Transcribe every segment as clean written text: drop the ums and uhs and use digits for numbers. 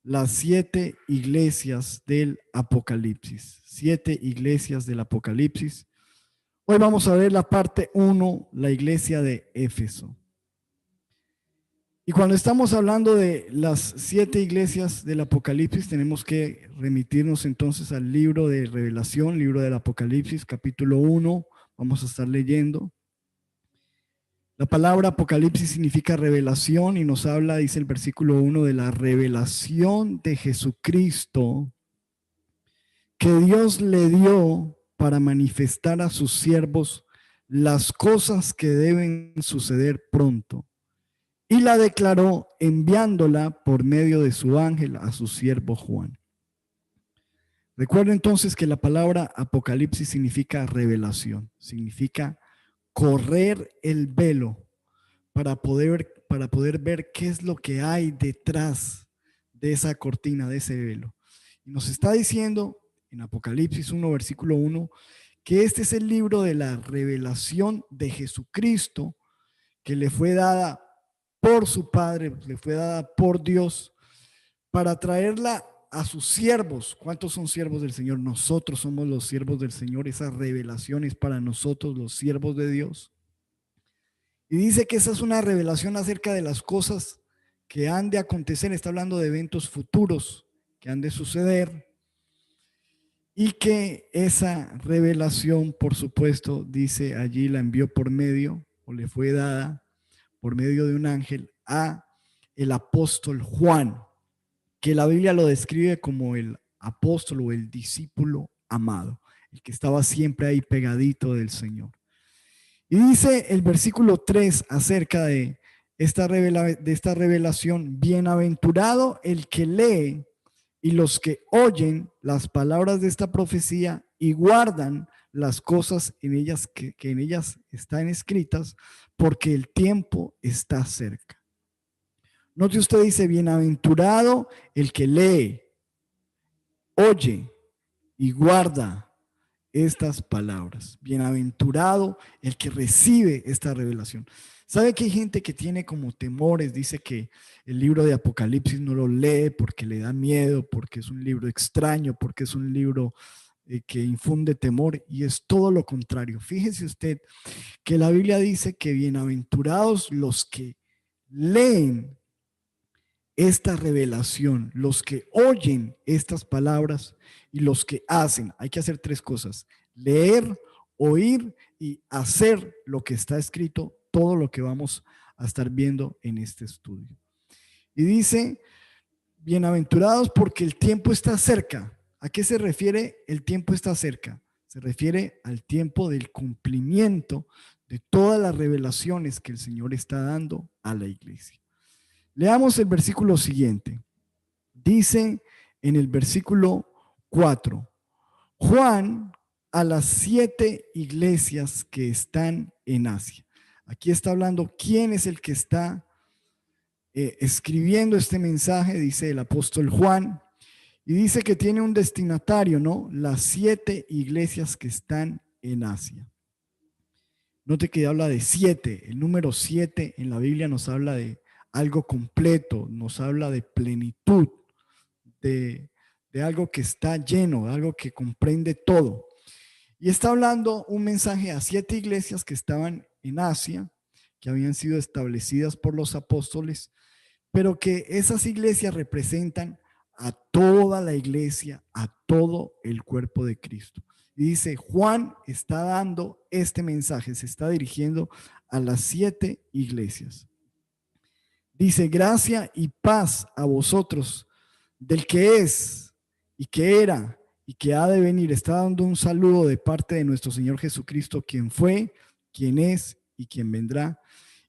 las 7 iglesias del Apocalipsis. 7 iglesias del Apocalipsis. Hoy vamos a ver la parte 1, la iglesia de Éfeso. Y cuando estamos hablando de las 7 iglesias del Apocalipsis, tenemos que remitirnos entonces al libro de Revelación, libro del Apocalipsis, capítulo 1. Vamos a estar leyendo. La palabra Apocalipsis significa revelación y nos habla, dice el versículo 1, de la revelación de Jesucristo que Dios le dio para manifestar a sus siervos las cosas que deben suceder pronto. Y la declaró enviándola por medio de su ángel a su siervo Juan. Recuerda entonces que la palabra Apocalipsis significa revelación, significa correr el velo para poder ver qué es lo que hay detrás de esa cortina, de ese velo. Y nos está diciendo en Apocalipsis 1, versículo 1, que este es el libro de la revelación de Jesucristo que le fue dada por su Padre, le fue dada por Dios para traerla a sus siervos. ¿Cuántos son siervos del Señor? Nosotros somos los siervos del Señor. Esa revelación es para nosotros, los siervos de Dios. Y dice que esa es una revelación acerca de las cosas que han de acontecer. Está hablando de eventos futuros que han de suceder. Y que esa revelación, por supuesto, dice allí, la envió por medio, o le fue dada por medio de un ángel a el apóstol Juan, que la Biblia lo describe como el apóstol o el discípulo amado, el que estaba siempre ahí pegadito del Señor. Y dice el versículo 3 acerca de esta revelación: bienaventurado el que lee y los que oyen las palabras de esta profecía y guardan las cosas en ellas que en ellas están escritas, porque el tiempo está cerca. Note usted, dice, bienaventurado el que lee, oye y guarda estas palabras. Bienaventurado el que recibe esta revelación. ¿Sabe que hay gente que tiene como temores? Dice que el libro de Apocalipsis no lo lee porque le da miedo, porque es un libro extraño, porque es un libro que infunde temor, y es todo lo contrario. Fíjese usted que la Biblia dice que bienaventurados los que leen esta revelación, los que oyen estas palabras y los que hacen. Hay que hacer 3 cosas: leer, oír y hacer lo que está escrito, todo lo que vamos a estar viendo en este estudio. Y dice, bienaventurados porque el tiempo está cerca. ¿A qué se refiere el tiempo está cerca? Se refiere al tiempo del cumplimiento de todas las revelaciones que el Señor está dando a la iglesia. Leamos el versículo siguiente. Dice en el versículo 4, Juan a las 7 iglesias que están en Asia. Aquí está hablando quién es el que está escribiendo este mensaje, dice el apóstol Juan, y dice que tiene un destinatario, ¿no? Las 7 iglesias que están en Asia. Note que habla de 7, el número 7 en la Biblia nos habla de algo completo, nos habla de plenitud, de algo que está lleno, de algo que comprende todo. Y está hablando un mensaje a 7 iglesias que estaban en Asia, que habían sido establecidas por los apóstoles, pero que esas iglesias representan a toda la iglesia, a todo el cuerpo de Cristo. Y dice, Juan está dando este mensaje, se está dirigiendo a las 7 iglesias. Dice, gracia y paz a vosotros, del que es y que era y que ha de venir. Está dando un saludo de parte de nuestro Señor Jesucristo, quien fue, quien es y quien vendrá,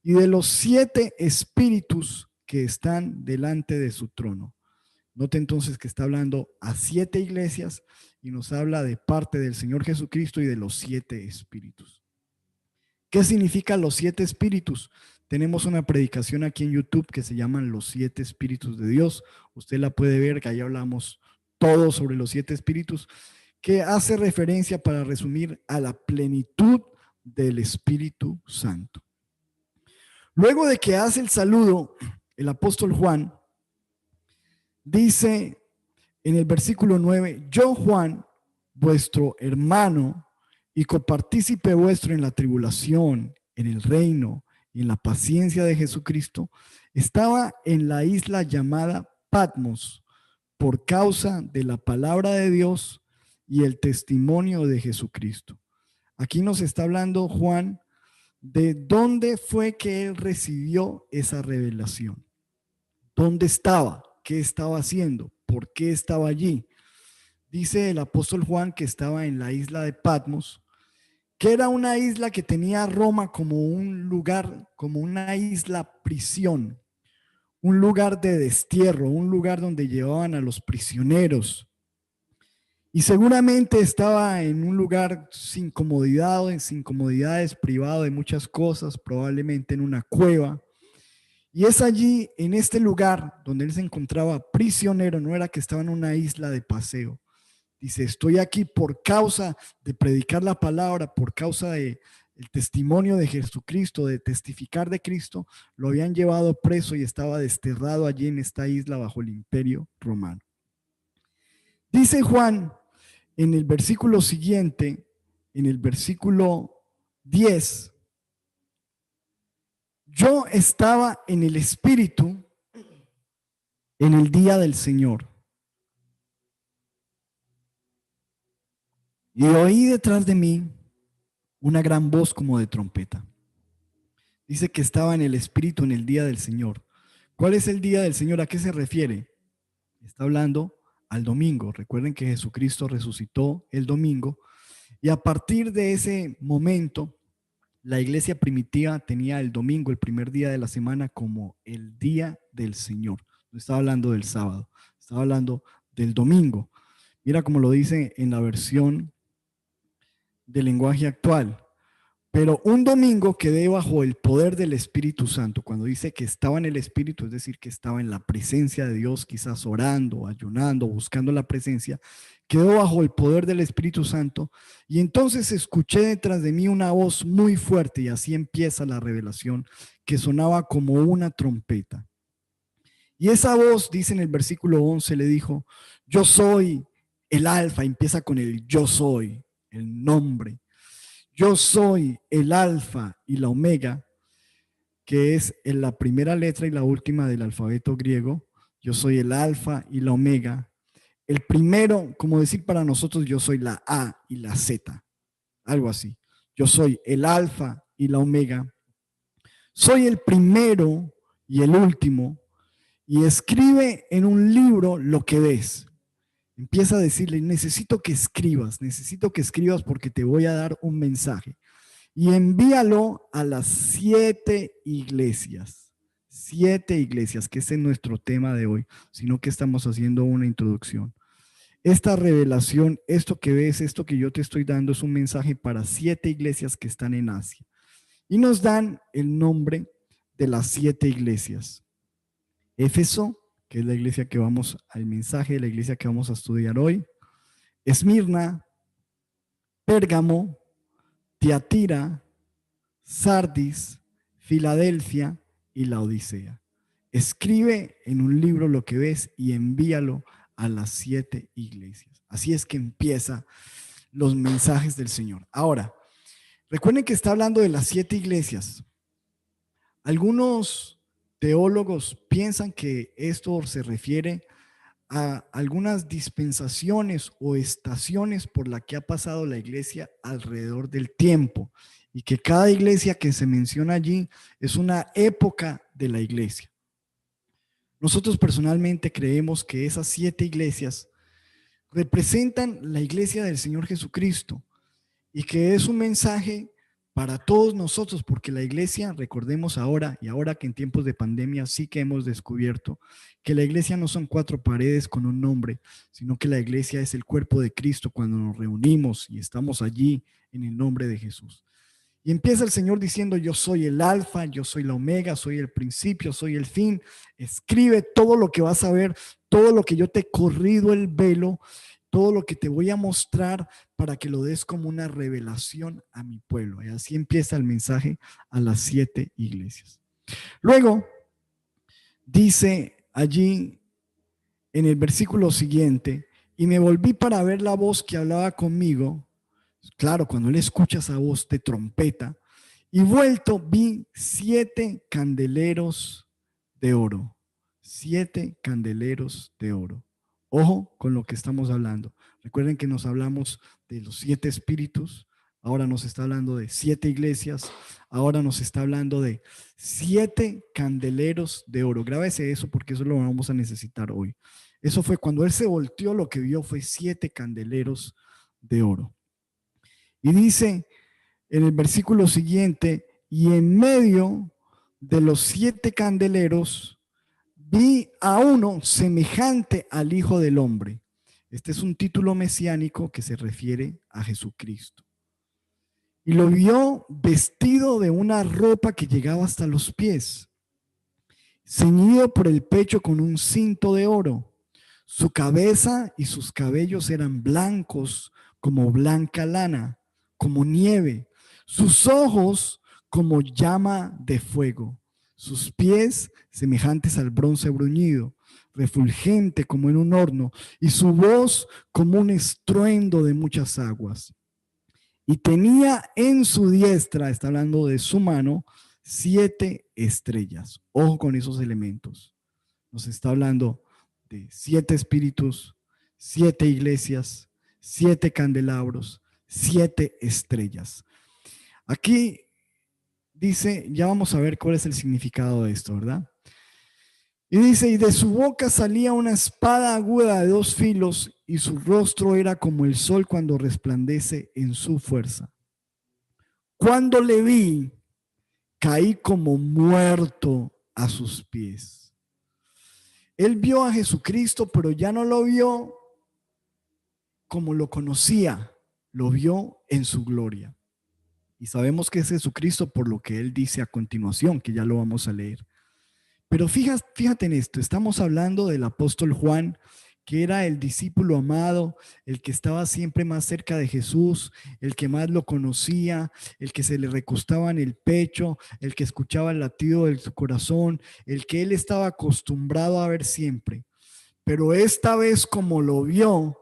y de los 7 espíritus que están delante de su trono. Note entonces que está hablando a 7 iglesias y nos habla de parte del Señor Jesucristo y de los 7 espíritus. ¿Qué significan los 7 espíritus? Tenemos una predicación aquí en YouTube que se llama Los 7 Espíritus de Dios. Usted la puede ver, que ahí hablamos todo sobre los 7 espíritus, que hace referencia, para resumir, a la plenitud del Espíritu Santo. Luego de que hace el saludo, el apóstol Juan Dice en el versículo 9, yo Juan, vuestro hermano y copartícipe vuestro en la tribulación, en el reino y en la paciencia de Jesucristo, estaba en la isla llamada Patmos por causa de la palabra de Dios y el testimonio de Jesucristo. Aquí nos está hablando Juan de dónde fue que él recibió esa revelación. ¿Dónde estaba? ¿Qué estaba haciendo? ¿Por qué estaba allí? Dice el apóstol Juan que estaba en la isla de Patmos, que era una isla que tenía a Roma como un lugar, como una isla prisión, un lugar de destierro, un lugar donde llevaban a los prisioneros. Y seguramente estaba en un lugar sin comodidad, sin comodidades, privado de muchas cosas, probablemente en una cueva. Y es allí, en este lugar, donde él se encontraba prisionero, no era que estaba en una isla de paseo. Dice, estoy aquí por causa de predicar la palabra, por causa de el testimonio de Jesucristo, de testificar de Cristo. Lo habían llevado preso y estaba desterrado allí en esta isla bajo el imperio romano. Dice Juan en el versículo siguiente, en el versículo 10, yo estaba en el Espíritu en el día del Señor. Y oí detrás de mí una gran voz como de trompeta. Dice que estaba en el Espíritu en el día del Señor. ¿Cuál es el día del Señor? ¿A qué se refiere? Está hablando al domingo. Recuerden que Jesucristo resucitó el domingo y a partir de ese momento, la iglesia primitiva tenía el domingo, el primer día de la semana, como el día del Señor. No estaba hablando del sábado, estaba hablando del domingo. Mira cómo lo dice en la versión del lenguaje actual. Pero un domingo quedé bajo el poder del Espíritu Santo. Cuando dice que estaba en el Espíritu, es decir, que estaba en la presencia de Dios, quizás orando, ayunando, buscando la presencia, quedó bajo el poder del Espíritu Santo. Y entonces escuché detrás de mí una voz muy fuerte, y así empieza la revelación, que sonaba como una trompeta. Y esa voz, dice en el versículo 11, le dijo, yo soy el alfa, empieza con el yo soy, el nombre. Yo soy el alfa y la omega, que es en la primera letra y la última del alfabeto griego. Yo soy el alfa y la omega. El primero, como decir para nosotros, yo soy la A y la Z, algo así. Yo soy el alfa y la omega. Soy el primero y el último. Y escribe en un libro lo que ves. Empieza a decirle, necesito que escribas porque te voy a dar un mensaje. Y envíalo a las 7 iglesias. 7 iglesias, que ese es nuestro tema de hoy, sino que estamos haciendo una introducción. Esta revelación, esto que ves, esto que yo te estoy dando, es un mensaje para 7 iglesias que están en Asia. Y nos dan el nombre de las 7 iglesias. Éfeso, que es la iglesia que vamos, al mensaje de la iglesia que vamos a estudiar hoy. Esmirna, Pérgamo, Tiatira, Sardis, Filadelfia y la Odisea. Escribe en un libro lo que ves y envíalo a las 7 iglesias. Así es que empieza los mensajes del Señor. Ahora, recuerden que está hablando de las 7 iglesias. Algunos teólogos piensan que esto se refiere a algunas dispensaciones o estaciones por la que ha pasado la iglesia alrededor del tiempo y que cada iglesia que se menciona allí es una época de la iglesia. Nosotros personalmente creemos que esas 7 iglesias representan la iglesia del Señor Jesucristo y que es un mensaje para todos nosotros, porque la iglesia, recordemos ahora, y ahora que en tiempos de pandemia sí que hemos descubierto que la iglesia no son 4 paredes con un nombre, sino que la iglesia es el cuerpo de Cristo cuando nos reunimos y estamos allí en el nombre de Jesús. Y empieza el Señor diciendo, yo soy el alfa, yo soy la omega, soy el principio, soy el fin. Escribe todo lo que vas a ver, todo lo que yo te he corrido el velo, todo lo que te voy a mostrar para que lo des como una revelación a mi pueblo. Y así empieza el mensaje a las 7 iglesias. Luego dice allí en el versículo siguiente, y me volví para ver la voz que hablaba conmigo. Claro, cuando él escucha esa voz de trompeta, y vuelto vi 7 candeleros de oro. 7 candeleros de oro. Ojo con lo que estamos hablando. Recuerden que nos hablamos de los 7 espíritus. Ahora nos está hablando de 7 iglesias. Ahora nos está hablando de 7 candeleros de oro. Grábese eso porque eso lo vamos a necesitar hoy. Eso fue cuando él se volteó, lo que vio fue 7 candeleros de oro. Y dice en el versículo siguiente, y en medio de los 7 candeleros vi a uno semejante al Hijo del Hombre. Este es un título mesiánico que se refiere a Jesucristo. Y lo vio vestido de una ropa que llegaba hasta los pies, ceñido por el pecho con un cinto de oro. Su cabeza y sus cabellos eran blancos como blanca lana, como nieve. Sus ojos como llama de fuego. Sus pies semejantes al bronce bruñido, refulgente como en un horno, y su voz como un estruendo de muchas aguas. Y tenía en su diestra, está hablando de su mano, 7 estrellas. Ojo con esos elementos. Nos está hablando de 7 espíritus, 7 iglesias, 7 candelabros, 7 estrellas. Aquí dice, ya vamos a ver cuál es el significado de esto, ¿verdad? Y dice, y de su boca salía una espada aguda de 2 filos, y su rostro era como el sol cuando resplandece en su fuerza. Cuando le vi, caí como muerto a sus pies. Él vio a Jesucristo, pero ya no lo vio como lo conocía, lo vio en su gloria. Y sabemos que es Jesucristo por lo que él dice a continuación, que ya lo vamos a leer. Pero fíjate en esto, estamos hablando del apóstol Juan, que era el discípulo amado, el que estaba siempre más cerca de Jesús, el que más lo conocía, el que se le recostaba en el pecho, el que escuchaba el latido de su corazón, el que él estaba acostumbrado a ver siempre. Pero esta vez como lo vio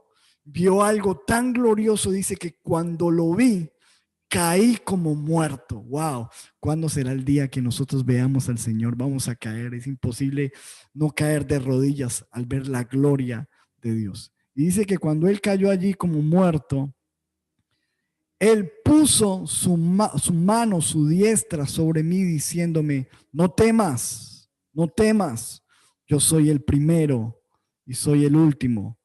algo tan glorioso, dice que cuando lo vi, caí como muerto. Wow, ¿cuándo será el día que nosotros veamos al Señor? Vamos a caer. Es imposible no caer de rodillas al ver la gloria de Dios. Y dice que cuando él cayó allí como muerto, él puso su mano, su diestra sobre mí diciéndome, no temas, no temas. Yo soy el primero y soy el último,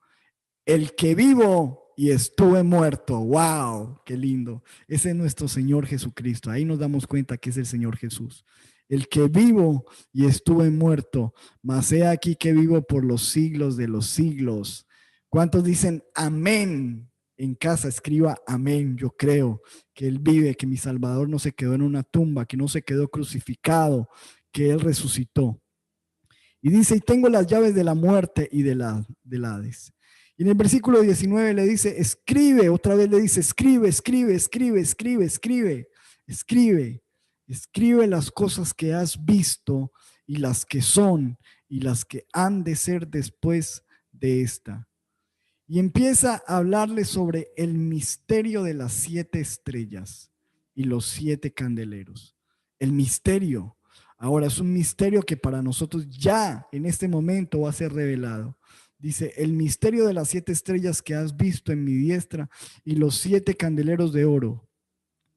el que vivo y estuve muerto. ¡Wow! ¡Qué lindo! Ese es nuestro Señor Jesucristo. Ahí nos damos cuenta que es el Señor Jesús. El que vivo y estuve muerto, mas he aquí que vivo por los siglos de los siglos. ¿Cuántos dicen amén? En casa escriba amén. Yo creo que Él vive, que mi Salvador no se quedó en una tumba, que no se quedó crucificado, que Él resucitó. Y dice, y tengo las llaves de la muerte y del Hades. Y en el versículo 19 le dice, escribe, otra vez le dice, escribe, escribe, escribe, escribe, escribe, escribe, escribe las cosas que has visto y las que son y las que han de ser después de esta. Y empieza a hablarle sobre el misterio de las 7 estrellas y los 7 candeleros. El misterio. Ahora es un misterio que para nosotros ya en este momento va a ser revelado. Dice, el misterio de las 7 estrellas que has visto en mi diestra y los 7 candeleros de oro.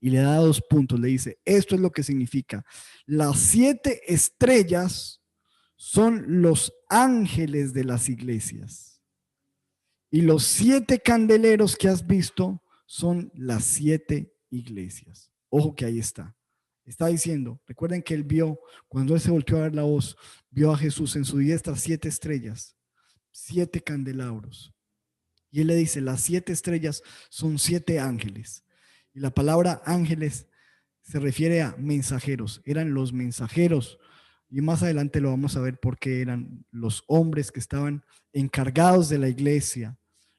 Y le da 2 puntos. Le dice, esto es lo que significa. Las 7 estrellas son los ángeles de las iglesias. Y los 7 candeleros que has visto son las 7 iglesias. Ojo que ahí está. Está diciendo, recuerden que él vio, cuando él se volteó a ver la voz, vio a Jesús en su diestra 7 estrellas, 7 candelabros. Y él le dice, las 7 estrellas son 7 ángeles. Y la palabra ángeles se refiere a mensajeros. Eran los mensajeros. Y más adelante lo vamos a ver porque eran los hombres que estaban encargados de la iglesia,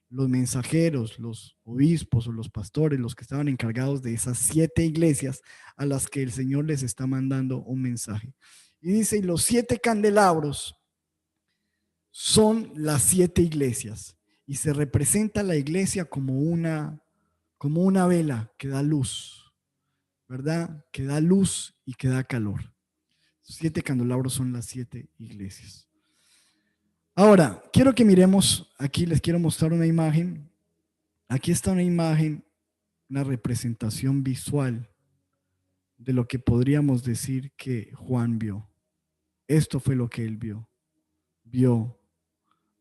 los mensajeros, los obispos o los pastores, los que estaban encargados de esas 7 iglesias a las que el Señor les está mandando un mensaje. Y dice, y los 7 candelabros son las 7 iglesias y se representa la iglesia como una vela que da luz, ¿verdad? Que da luz y que da calor. 7 candelabros son las 7 iglesias. Ahora, quiero que miremos, aquí les quiero mostrar una imagen. Aquí está una imagen, una representación visual de lo que podríamos decir que Juan vio. Esto fue lo que él vio. Vio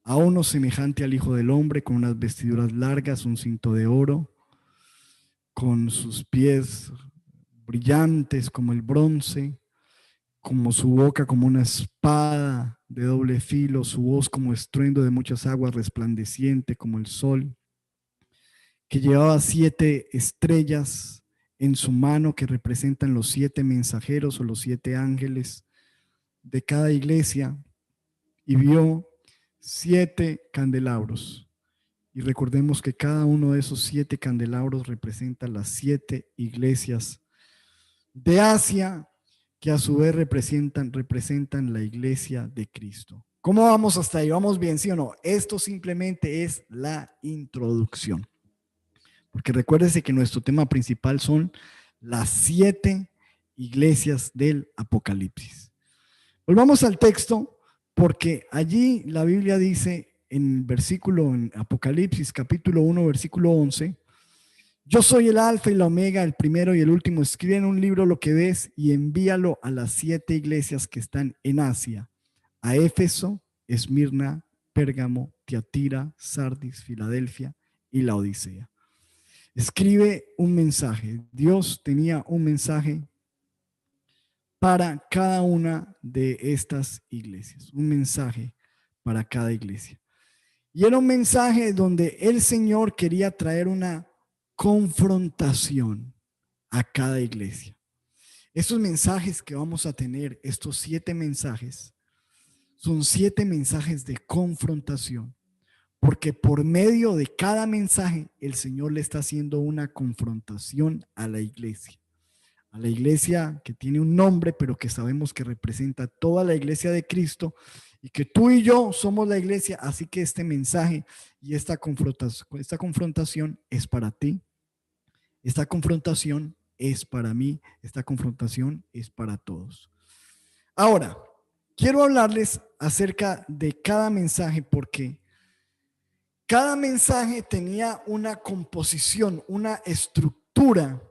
a uno semejante al Hijo del Hombre con unas vestiduras largas, un cinto de oro, con sus pies brillantes como el bronce, como su boca como una espada de doble filo, su voz como estruendo de muchas aguas, resplandeciente como el sol, que llevaba 7 estrellas en su mano que representan los 7 mensajeros o los 7 ángeles de cada iglesia, y vio 7 candelabros. Y recordemos que cada uno de esos 7 candelabros representa las 7 iglesias de Asia, que a su vez representan la iglesia de Cristo. ¿Cómo vamos hasta ahí? ¿Vamos bien, sí o no? Esto simplemente es la introducción. Porque recuérdese que nuestro tema principal son las 7 iglesias del Apocalipsis. Volvamos al texto, porque allí la Biblia dice en Apocalipsis capítulo 1, versículo 11, yo soy el alfa y la omega, el primero y el último. Escribe en un libro lo que ves y envíalo a las 7 iglesias que están en Asia, a Éfeso, Esmirna, Pérgamo, Tiatira, Sardis, Filadelfia y la Odisea. Escribe un mensaje. Dios tenía un mensaje para cada una de estas iglesias, un mensaje para cada iglesia. Y era un mensaje donde el Señor quería traer una confrontación a cada iglesia. Estos mensajes que vamos a tener, estos 7 mensajes, son 7 mensajes de confrontación, porque por medio de cada mensaje el Señor le está haciendo una confrontación a la iglesia que tiene un nombre, pero que sabemos que representa toda la iglesia de Cristo y que tú y yo somos la iglesia. Así que este mensaje y esta confrontación es para ti, esta confrontación es para mí, esta confrontación es para todos. Ahora, quiero hablarles acerca de cada mensaje porque cada mensaje tenía una composición, una estructura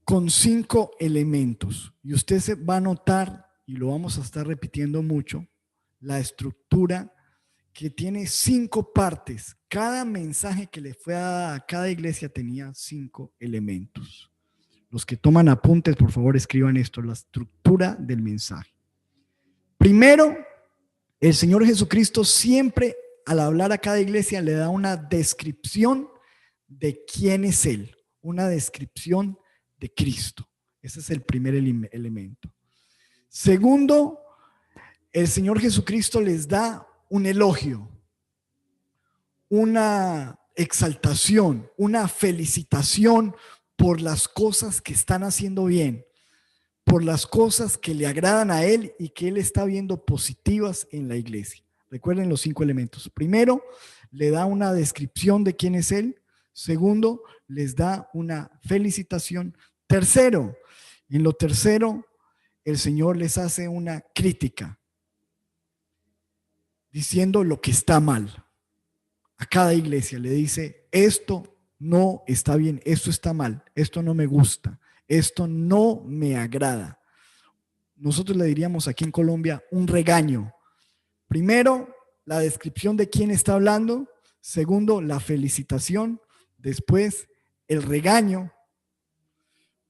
con 5 elementos. Y usted se va a notar, y lo vamos a estar repitiendo mucho, la estructura que tiene 5 partes. Cada mensaje que le fue a cada iglesia tenía 5 elementos. Los que toman apuntes, por favor, escriban esto, la estructura del mensaje. Primero, el Señor Jesucristo siempre, al hablar a cada iglesia, le da una descripción de quién es Él, una descripción de Cristo. Ese es el primer elemento. Segundo, el Señor Jesucristo les da un elogio, una exaltación, una felicitación por las cosas que están haciendo bien, por las cosas que le agradan a Él y que Él está viendo positivas en la iglesia. Recuerden los 5 elementos. Primero, le da una descripción de quién es Él. Segundo, les da una felicitación. Tercero, en lo tercero, el Señor les hace una crítica, diciendo lo que está mal. A cada iglesia le dice, esto no está bien, esto está mal, esto no me gusta, esto no me agrada. Nosotros le diríamos aquí en Colombia un regaño. Primero, la descripción de quién está hablando. Segundo, la felicitación. Después, el regaño.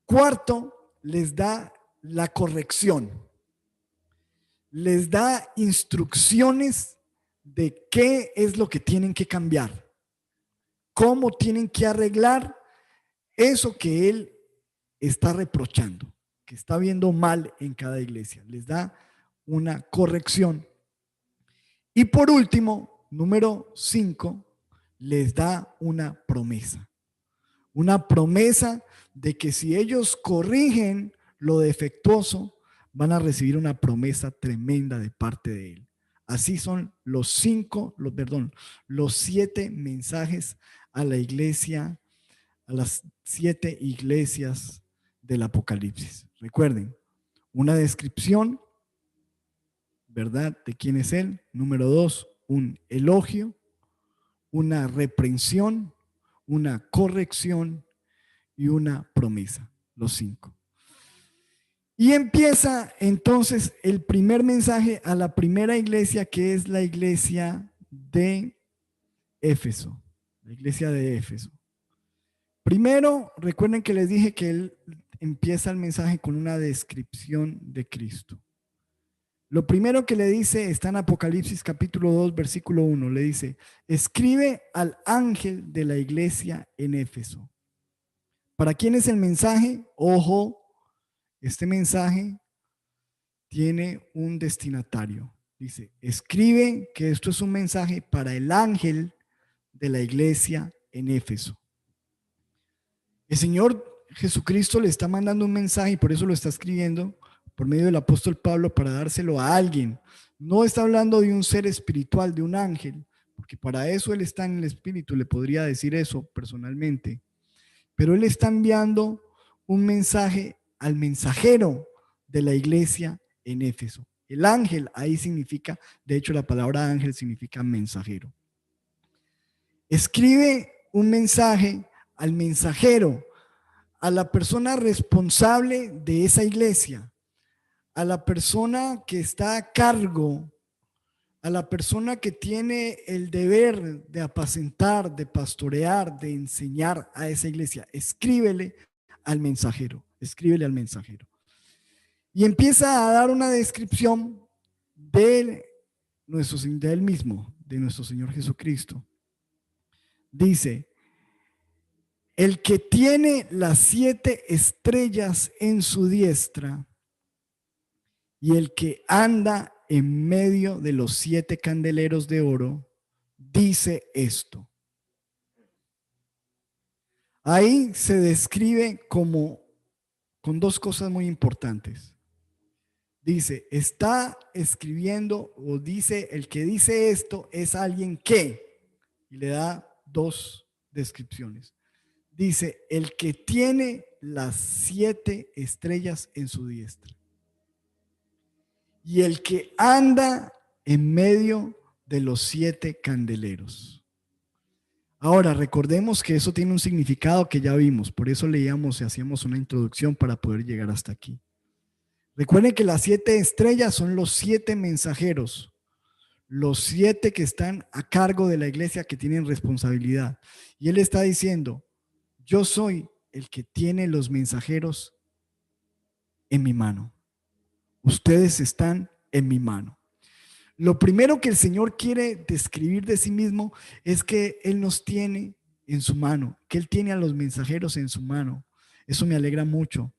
Cuarto, les da la corrección. Les da instrucciones de qué es lo que tienen que cambiar, cómo tienen que arreglar eso que Él está reprochando, que está viendo mal en cada iglesia. Les da una corrección. Y por último, número 5, les da una promesa. Una promesa de que si ellos corrigen lo defectuoso, van a recibir una promesa tremenda de parte de Él. Así son los 7 mensajes a la iglesia, a las 7 iglesias del Apocalipsis. Recuerden, una descripción, ¿verdad?, de quién es Él. Número 2, un elogio, una reprensión, una corrección y una promesa. Los 5. Y empieza entonces el primer mensaje a la primera iglesia, que es la iglesia de Éfeso. La iglesia de Éfeso. Primero, recuerden que les dije que él empieza el mensaje con una descripción de Cristo. Lo primero que le dice está en Apocalipsis capítulo 2, versículo 1. Le dice, escribe al ángel de la iglesia en Éfeso. ¿Para quién es el mensaje? Ojo, este mensaje tiene un destinatario. Dice, escribe que esto es un mensaje para el ángel de la iglesia en Éfeso. El Señor Jesucristo le está mandando un mensaje y por eso lo está escribiendo por medio del apóstol Pablo para dárselo a alguien. No está hablando de un ser espiritual, de un ángel, porque para eso él está en el espíritu, le podría decir eso personalmente. Pero él está enviando un mensaje al mensajero de la iglesia en Éfeso. El ángel ahí significa, de hecho la palabra ángel significa mensajero. Escribe un mensaje al mensajero, a la persona responsable de esa iglesia, a la persona que está a cargo, a la persona que tiene el deber de apacentar, de pastorear, de enseñar a esa iglesia. Escríbele al mensajero. Y empieza a dar una descripción de él mismo, de nuestro Señor Jesucristo. Dice, el que tiene las 7 estrellas en su diestra y el que anda en medio de los 7 candeleros de oro, dice esto. Ahí se describe como con 2 cosas muy importantes. Dice, está escribiendo o dice, el que dice esto es alguien que, y le da 2 descripciones. Dice, el que tiene las 7 estrellas en su diestra. Y el que anda en medio de los 7 candeleros. Ahora, recordemos que eso tiene un significado que ya vimos. Por eso leíamos y hacíamos una introducción para poder llegar hasta aquí. Recuerden que las 7 estrellas son los 7 mensajeros. Los 7 que están a cargo de la iglesia, que tienen responsabilidad. Y él está diciendo, yo soy el que tiene los mensajeros en mi mano. Ustedes están en mi mano. Lo primero que el Señor quiere describir de sí mismo es que Él nos tiene en su mano, que Él tiene a los mensajeros en su mano. Eso me alegra mucho,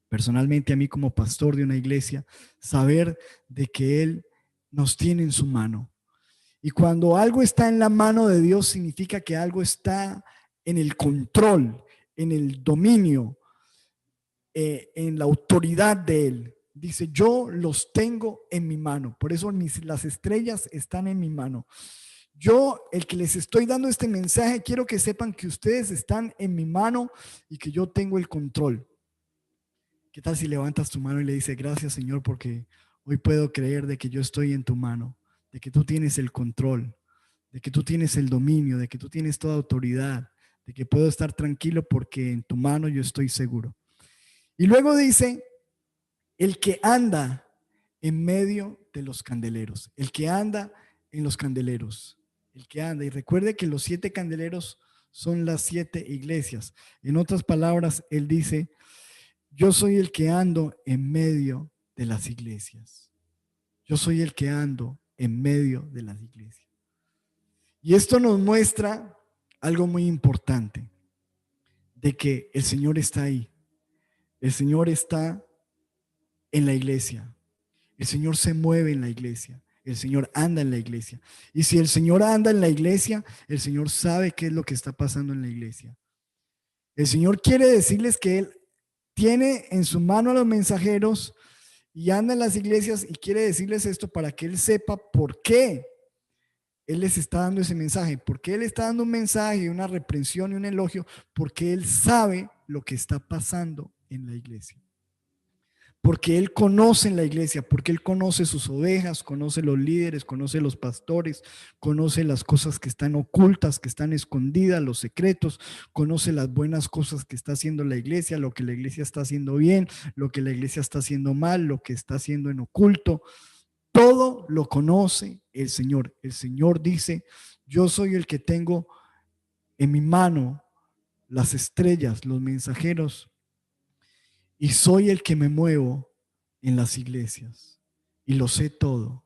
personalmente a mí como pastor de una iglesia, saber de que Él nos tiene en su mano. Y cuando algo está en la mano de Dios, significa que algo está en el control, en el dominio, en la autoridad de Él. Dice, yo los tengo en mi mano. Por eso las estrellas están en mi mano. Yo, el que les estoy dando este mensaje, quiero que sepan que ustedes están en mi mano y que yo tengo el control. ¿Qué tal si levantas tu mano y le dices, gracias Señor, porque hoy puedo creer de que yo estoy en tu mano, de que tú tienes el control, de que tú tienes el dominio, de que tú tienes toda autoridad, de que puedo estar tranquilo porque en tu mano yo estoy seguro. Y luego dice, el que anda en medio de los candeleros, el que anda en los candeleros, el que anda. Y recuerde que los 7 candeleros son las 7 iglesias. En otras palabras, él dice, yo soy el que ando en medio de las iglesias. Yo soy el que ando en medio de las iglesias. Y esto nos muestra algo muy importante, de que el Señor está ahí. El Señor está en la iglesia. El Señor se mueve en la iglesia. El Señor anda en la iglesia. Y si el Señor anda en la iglesia, el Señor sabe qué es lo que está pasando en la iglesia. El Señor quiere decirles que Él tiene en su mano a los mensajeros y anda en las iglesias y quiere decirles esto para que él sepa por qué él les está dando ese mensaje, porque él está dando un mensaje, una reprensión y un elogio, porque él sabe lo que está pasando en la iglesia. Porque él conoce en la iglesia, porque él conoce sus ovejas, conoce los líderes, conoce los pastores, conoce las cosas que están ocultas, que están escondidas, los secretos, conoce las buenas cosas que está haciendo la iglesia, lo que la iglesia está haciendo bien, lo que la iglesia está haciendo mal, lo que está haciendo en oculto. Todo lo conoce el Señor. El Señor dice, yo soy el que tengo en mi mano las estrellas, los mensajeros, y soy el que me muevo en las iglesias. Y lo sé todo,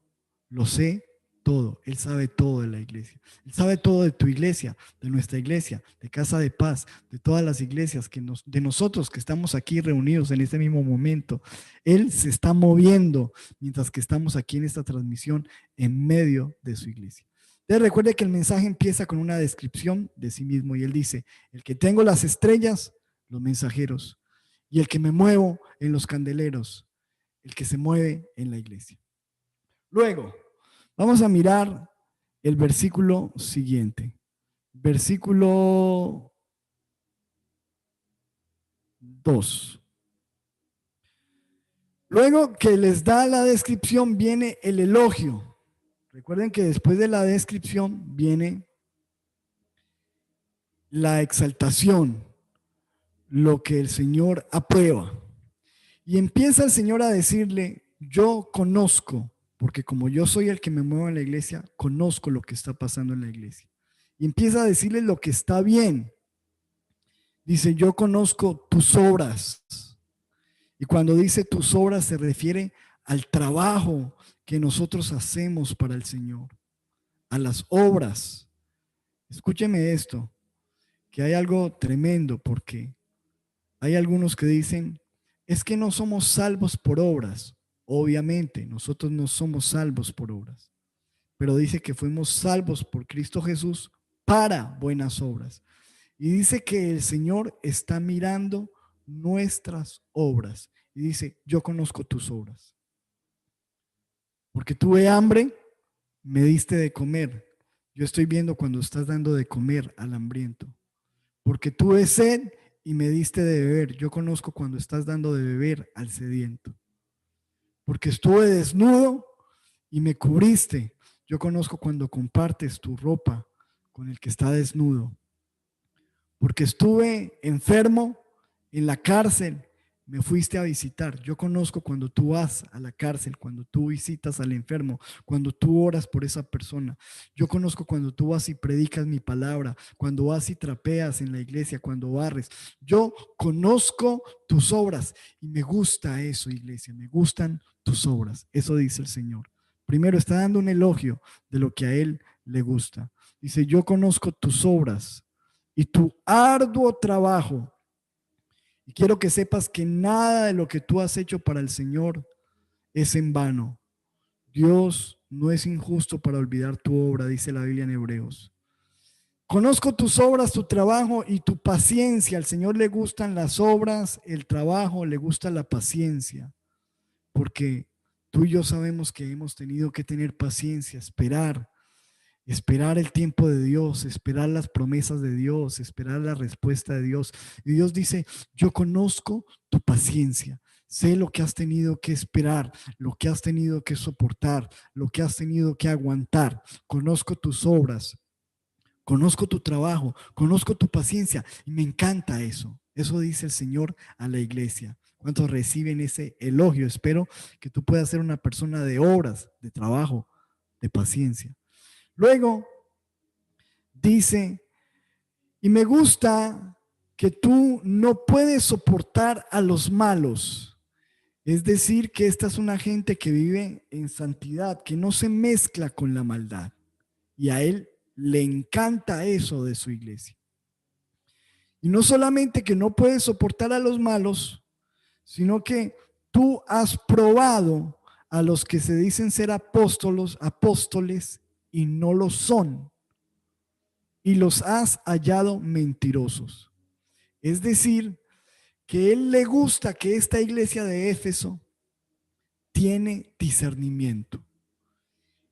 lo sé todo. Él sabe todo de la iglesia. Él sabe todo de tu iglesia, de nuestra iglesia, de Casa de Paz, de todas las iglesias, de nosotros que estamos aquí reunidos en este mismo momento. Él se está moviendo mientras que estamos aquí en esta transmisión en medio de su iglesia. Entonces recuerde que el mensaje empieza con una descripción de sí mismo y él dice, el que tengo las estrellas, los mensajeros, y el que me muevo en los candeleros, el que se mueve en la iglesia. Luego, vamos a mirar el versículo siguiente. Versículo 2. Luego que les da la descripción viene el elogio. Recuerden que después de la descripción viene la exaltación, lo que el Señor aprueba. Y empieza el Señor a decirle, yo conozco, porque como yo soy el que me muevo en la iglesia, conozco lo que está pasando en la iglesia. Y empieza a decirle lo que está bien. Dice, yo conozco tus obras. Y cuando dice tus obras se refiere al trabajo que nosotros hacemos para el Señor, a las obras. Escúcheme esto, que hay algo tremendo, porque hay algunos que dicen, es que no somos salvos por obras. Obviamente, nosotros no somos salvos por obras, pero dice que fuimos salvos por Cristo Jesús para buenas obras. Y dice que el Señor está mirando nuestras obras. Y dice, yo conozco tus obras. Porque tuve hambre, me diste de comer. Yo estoy viendo cuando estás dando de comer al hambriento. Porque tuve sed y me diste de beber. Yo conozco cuando estás dando de beber al sediento. Porque estuve desnudo y me cubriste. Yo conozco cuando compartes tu ropa con el que está desnudo. Porque estuve enfermo en la cárcel, me fuiste a visitar. Yo conozco cuando tú vas a la cárcel, cuando tú visitas al enfermo, cuando tú oras por esa persona. Yo conozco cuando tú vas y predicas mi palabra, cuando vas y trapeas en la iglesia, cuando barres. Yo conozco tus obras y me gusta eso, iglesia, me gustan tus obras. Eso dice el Señor. Primero está dando un elogio de lo que a Él le gusta. Dice, yo conozco tus obras y tu arduo trabajo. Y quiero que sepas que nada de lo que tú has hecho para el Señor es en vano. Dios no es injusto para olvidar tu obra, dice la Biblia en Hebreos. Conozco tus obras, tu trabajo y tu paciencia. Al Señor le gustan las obras, el trabajo, le gusta la paciencia. Porque tú y yo sabemos que hemos tenido que tener paciencia, esperar el tiempo de Dios, esperar las promesas de Dios, esperar la respuesta de Dios. Y Dios dice, yo conozco tu paciencia, sé lo que has tenido que esperar, lo que has tenido que soportar, lo que has tenido que aguantar. Conozco tus obras, conozco tu trabajo, conozco tu paciencia y me encanta eso. Eso dice el Señor a la iglesia. ¿Cuántos reciben ese elogio? Espero que tú puedas ser una persona de obras, de trabajo, de paciencia. Luego dice, y me gusta que tú no puedes soportar a los malos. Es decir, que esta es una gente que vive en santidad, que no se mezcla con la maldad. Y a él le encanta eso de su iglesia. Y no solamente que no puedes soportar a los malos, sino que tú has probado a los que se dicen ser apóstoles y no lo son, y los has hallado mentirosos. Es decir, que él le gusta que esta iglesia de Éfeso tiene discernimiento,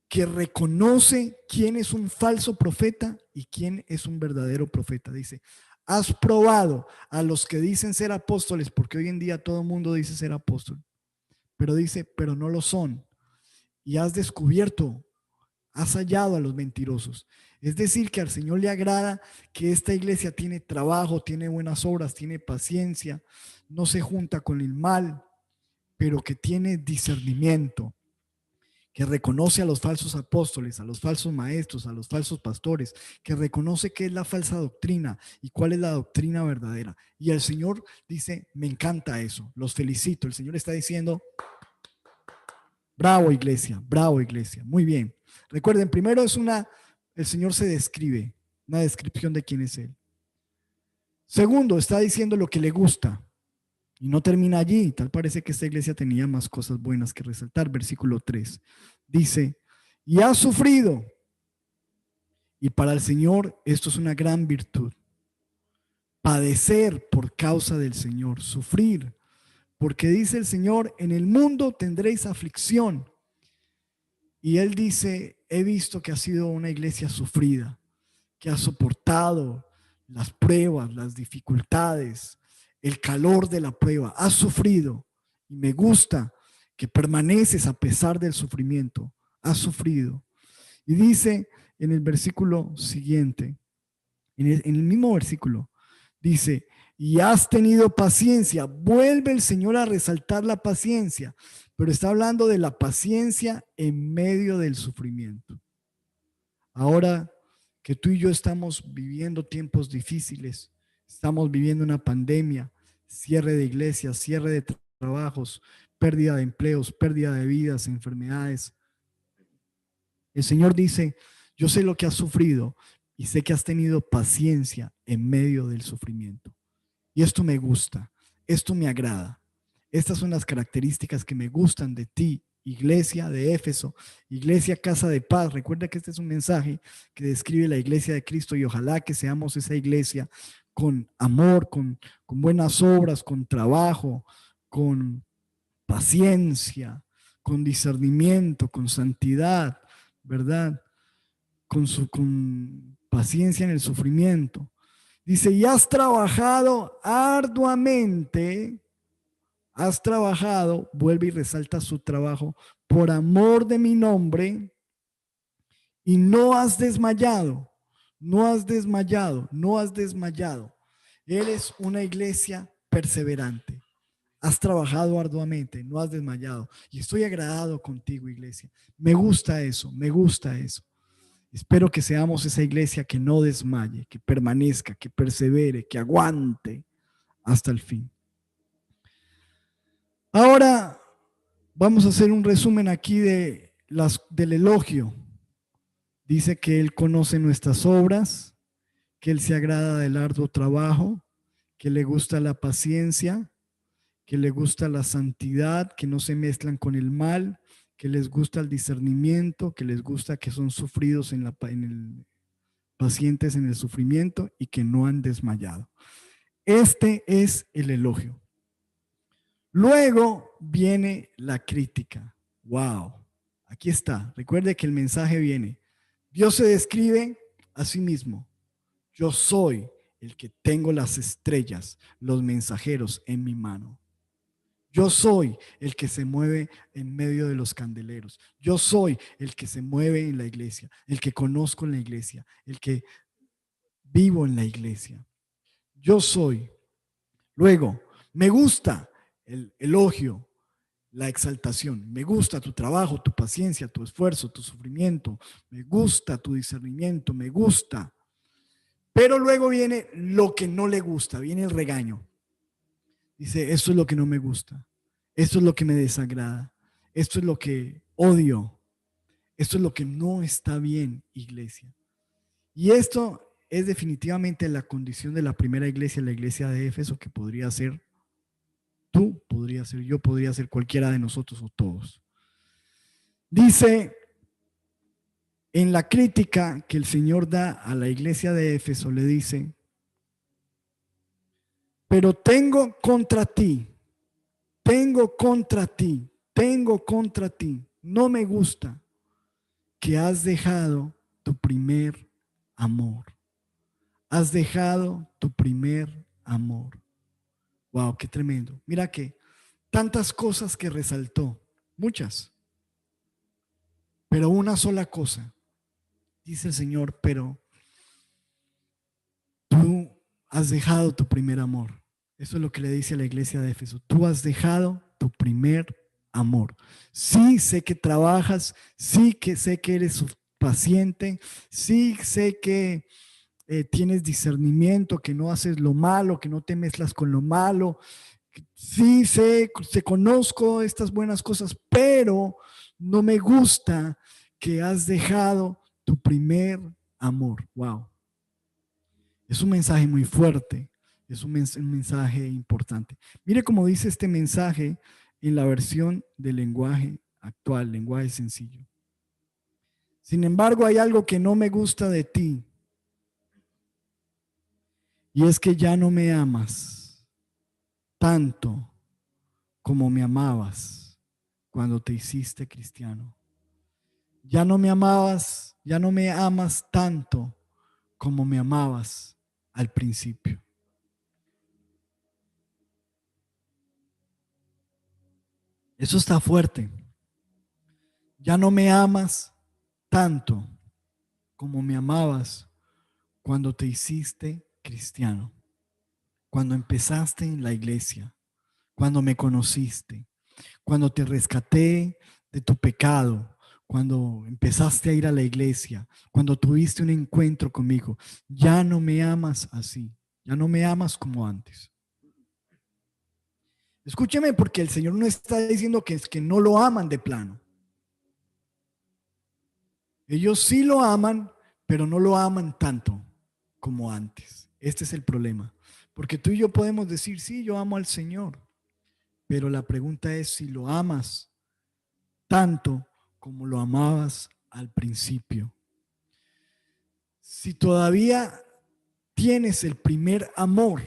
que reconoce quién es un falso profeta y quién es un verdadero profeta. Dice, has probado a los que dicen ser apóstoles, porque hoy en día todo el mundo dice ser apóstol, pero dice, pero no lo son. Y has descubierto, has hallado a los mentirosos. Es decir, que al Señor le agrada que esta iglesia tiene trabajo, tiene buenas obras, tiene paciencia, no se junta con el mal, pero que tiene discernimiento, que reconoce a los falsos apóstoles, a los falsos maestros, a los falsos pastores, que reconoce qué es la falsa doctrina y cuál es la doctrina verdadera. Y el Señor dice, me encanta eso, los felicito. El Señor está diciendo, bravo iglesia, muy bien. Recuerden, primero el Señor se describe, una descripción de quién es Él. Segundo, está diciendo lo que le gusta. Y no termina allí, tal parece que esta iglesia tenía más cosas buenas que resaltar. Versículo 3 dice, y ha sufrido, y para el Señor esto es una gran virtud, padecer por causa del Señor, sufrir, porque dice el Señor, en el mundo tendréis aflicción. Y Él dice, he visto que ha sido una iglesia sufrida, que ha soportado las pruebas, las dificultades, el calor de la prueba, has sufrido y me gusta que permaneces a pesar del sufrimiento, has sufrido. Y dice en el versículo siguiente, en el mismo versículo, dice, y has tenido paciencia. Vuelve el Señor a resaltar la paciencia, pero está hablando de la paciencia en medio del sufrimiento. Ahora que tú y yo estamos viviendo tiempos difíciles, estamos viviendo una pandemia, cierre de iglesias, cierre de trabajos, pérdida de empleos, pérdida de vidas, enfermedades. El Señor dice, yo sé lo que has sufrido y sé que has tenido paciencia en medio del sufrimiento. Y esto me gusta, esto me agrada. Estas son las características que me gustan de ti, iglesia de Éfeso, iglesia Casa de Paz. Recuerda que este es un mensaje que describe la iglesia de Cristo y ojalá que seamos esa iglesia con amor, con buenas obras, con trabajo, con paciencia, con discernimiento, con santidad, ¿verdad? Con paciencia en el sufrimiento. Dice, y has trabajado arduamente, has trabajado, vuelve y resalta su trabajo, por amor de mi nombre, y no has desmayado, no has desmayado, no has desmayado. Eres una iglesia perseverante. Has trabajado arduamente, no has desmayado. Y estoy agradado contigo, iglesia. Me gusta eso, me gusta eso. Espero que seamos esa iglesia que no desmaye, que permanezca, que persevere, que aguante hasta el fin. Ahora vamos a hacer un resumen aquí del elogio. Dice que Él conoce nuestras obras, que Él se agrada del arduo trabajo, que le gusta la paciencia, que le gusta la santidad, que no se mezclan con el mal, que les gusta el discernimiento, que les gusta que son sufridos pacientes en el sufrimiento y que no han desmayado. Este es el elogio. Luego viene la crítica. Wow, aquí está. Recuerde que el mensaje viene. Dios se describe a sí mismo. Yo soy el que tengo las estrellas, los mensajeros en mi mano. Yo soy el que se mueve en medio de los candeleros. Yo soy el que se mueve en la iglesia, el que conozco en la iglesia, el que vivo en la iglesia. Yo soy. Luego, me gusta el elogio, la exaltación. Me gusta tu trabajo, tu paciencia, tu esfuerzo, tu sufrimiento. Me gusta tu discernimiento, me gusta. Pero luego viene lo que no le gusta, viene el regaño. Dice, esto es lo que no me gusta, esto es lo que me desagrada, esto es lo que odio, esto es lo que no está bien, iglesia. Y esto es definitivamente la condición de la primera iglesia, la iglesia de Éfeso, que podría ser tú, podría ser yo, podría ser cualquiera de nosotros o todos. Dice en la crítica que el Señor da a la iglesia de Éfeso, le dice, pero tengo contra ti tengo contra ti, no me gusta que has dejado tu primer amor. Has dejado tu primer amor. Wow, qué tremendo. Mira que tantas cosas que resaltó, muchas, pero una sola cosa, dice el Señor, pero tú has dejado tu primer amor. Eso es lo que le dice a la iglesia de Éfeso. Tú has dejado tu primer amor. Sí sé que trabajas, sí que sé que eres paciente, sí sé que tienes discernimiento, que no haces lo malo, que no te mezclas con lo malo. Sí sé, conozco estas buenas cosas, pero no me gusta que has dejado tu primer amor. Wow. Es un mensaje muy fuerte, es un mensaje importante. Mire cómo dice este mensaje en la versión del lenguaje actual, lenguaje sencillo. Sin embargo, hay algo que no me gusta de ti, y es que ya no me amas tanto como me amabas cuando te hiciste cristiano. Ya no me amabas, ya no me amas tanto como me amabas al principio. Eso está fuerte. Ya no me amas tanto como me amabas cuando te hiciste cristiano, cuando empezaste en la iglesia, cuando me conociste, cuando te rescaté de tu pecado, cuando empezaste a ir a la iglesia, cuando tuviste un encuentro conmigo. Ya no me amas así, ya no me amas como antes. Escúcheme, porque el Señor no está diciendo que es que no lo aman de plano. Ellos sí lo aman, pero no lo aman tanto como antes. Este es el problema. Porque tú y yo podemos decir, sí, yo amo al Señor, pero la pregunta es si lo amas tanto como lo amabas al principio. Si todavía tienes el primer amor,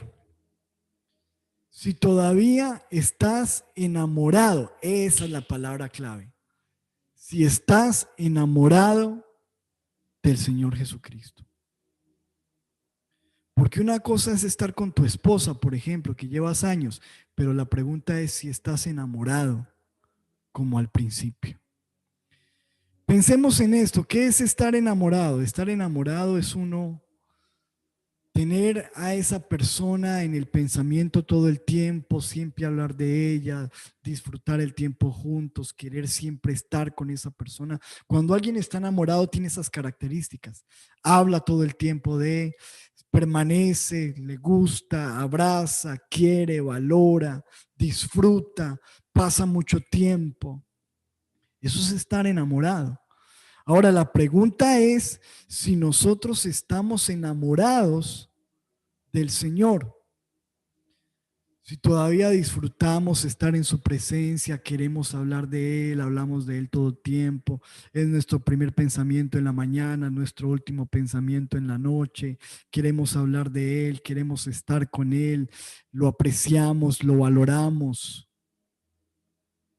si todavía estás enamorado, esa es la palabra clave. Si estás enamorado del Señor Jesucristo. Porque una cosa es estar con tu esposa, por ejemplo, que llevas años, pero la pregunta es si estás enamorado como al principio. Pensemos en esto, ¿qué es estar enamorado? Estar enamorado es uno tener a esa persona en el pensamiento todo el tiempo, siempre hablar de ella, disfrutar el tiempo juntos, querer siempre estar con esa persona. Cuando alguien está enamorado tiene esas características. Habla todo el tiempo de, permanece, le gusta, abraza, quiere, valora, disfruta, pasa mucho tiempo. Eso es estar enamorado. Ahora, la pregunta es si nosotros estamos enamorados del Señor. Si todavía disfrutamos estar en su presencia, queremos hablar de Él, hablamos de Él todo el tiempo, es nuestro primer pensamiento en la mañana, nuestro último pensamiento en la noche, queremos hablar de Él, queremos estar con Él, lo apreciamos, lo valoramos.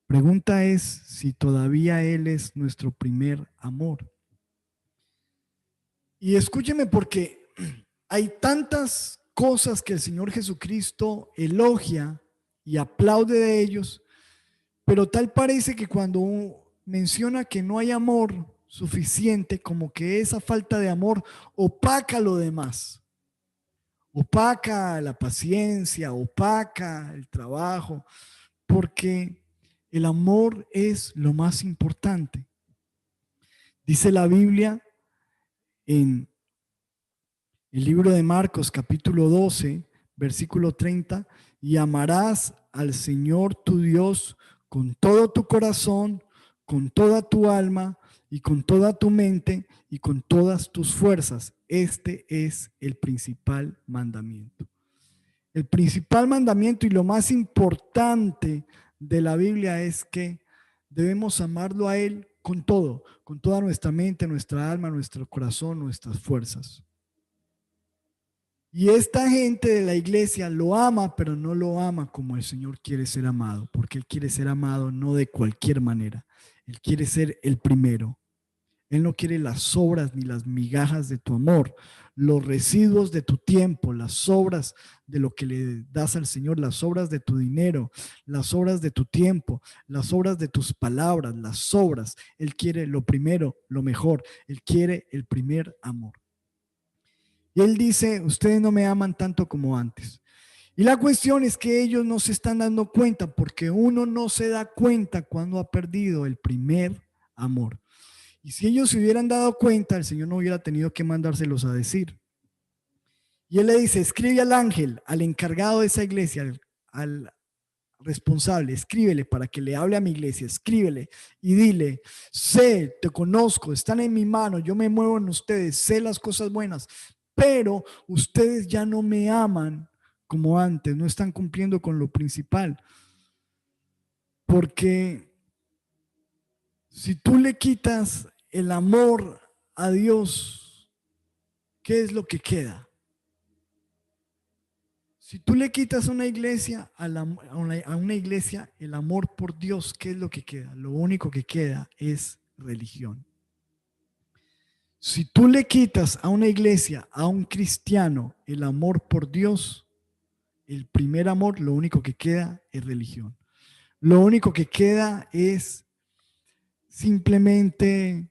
Pregunta es si todavía Él es nuestro primer amor. Y escúcheme porque hay tantas cosas que el Señor Jesucristo elogia y aplaude de ellos, pero tal parece que cuando menciona que no hay amor suficiente, como que esa falta de amor opaca lo demás, opaca la paciencia, opaca el trabajo, porque el amor es lo más importante. Dice la Biblia en el libro de Marcos, capítulo 12, versículo 30, y amarás al Señor tu Dios con todo tu corazón, con toda tu alma y con toda tu mente y con todas tus fuerzas. Este es el principal mandamiento. El principal mandamiento y lo más importante de la Biblia es que debemos amarlo a Él con todo, con toda nuestra mente, nuestra alma, nuestro corazón, nuestras fuerzas. Y esta gente de la iglesia lo ama, pero no lo ama como el Señor quiere ser amado, porque Él quiere ser amado no de cualquier manera. Él quiere ser el primero. Él no quiere las sobras ni las migajas de tu amor, los residuos de tu tiempo, las sobras de lo que le das al Señor, las sobras de tu dinero, las sobras de tu tiempo, las sobras de tus palabras, las sobras. Él quiere lo primero, lo mejor. Él quiere el primer amor. Y Él dice, ustedes no me aman tanto como antes. Y la cuestión es que ellos no se están dando cuenta porque uno no se da cuenta cuando ha perdido el primer amor. Y si ellos se hubieran dado cuenta, el Señor no hubiera tenido que mandárselos a decir. Y Él le dice, escribe al ángel, al encargado de esa iglesia, al responsable, escríbele para que le hable a mi iglesia, escríbele y dile, sé, te conozco, están en mi mano, yo me muevo en ustedes, sé las cosas buenas, pero ustedes ya no me aman como antes, no están cumpliendo con lo principal. Porque si tú le quitas el amor a Dios, ¿qué es lo que queda? Si tú le quitas a una iglesia, a una iglesia el amor por Dios, ¿qué es lo que queda? Lo único que queda es religión. Si tú le quitas a una iglesia, a un cristiano, el amor por Dios, el primer amor, lo único que queda es religión. Lo único que queda es simplemente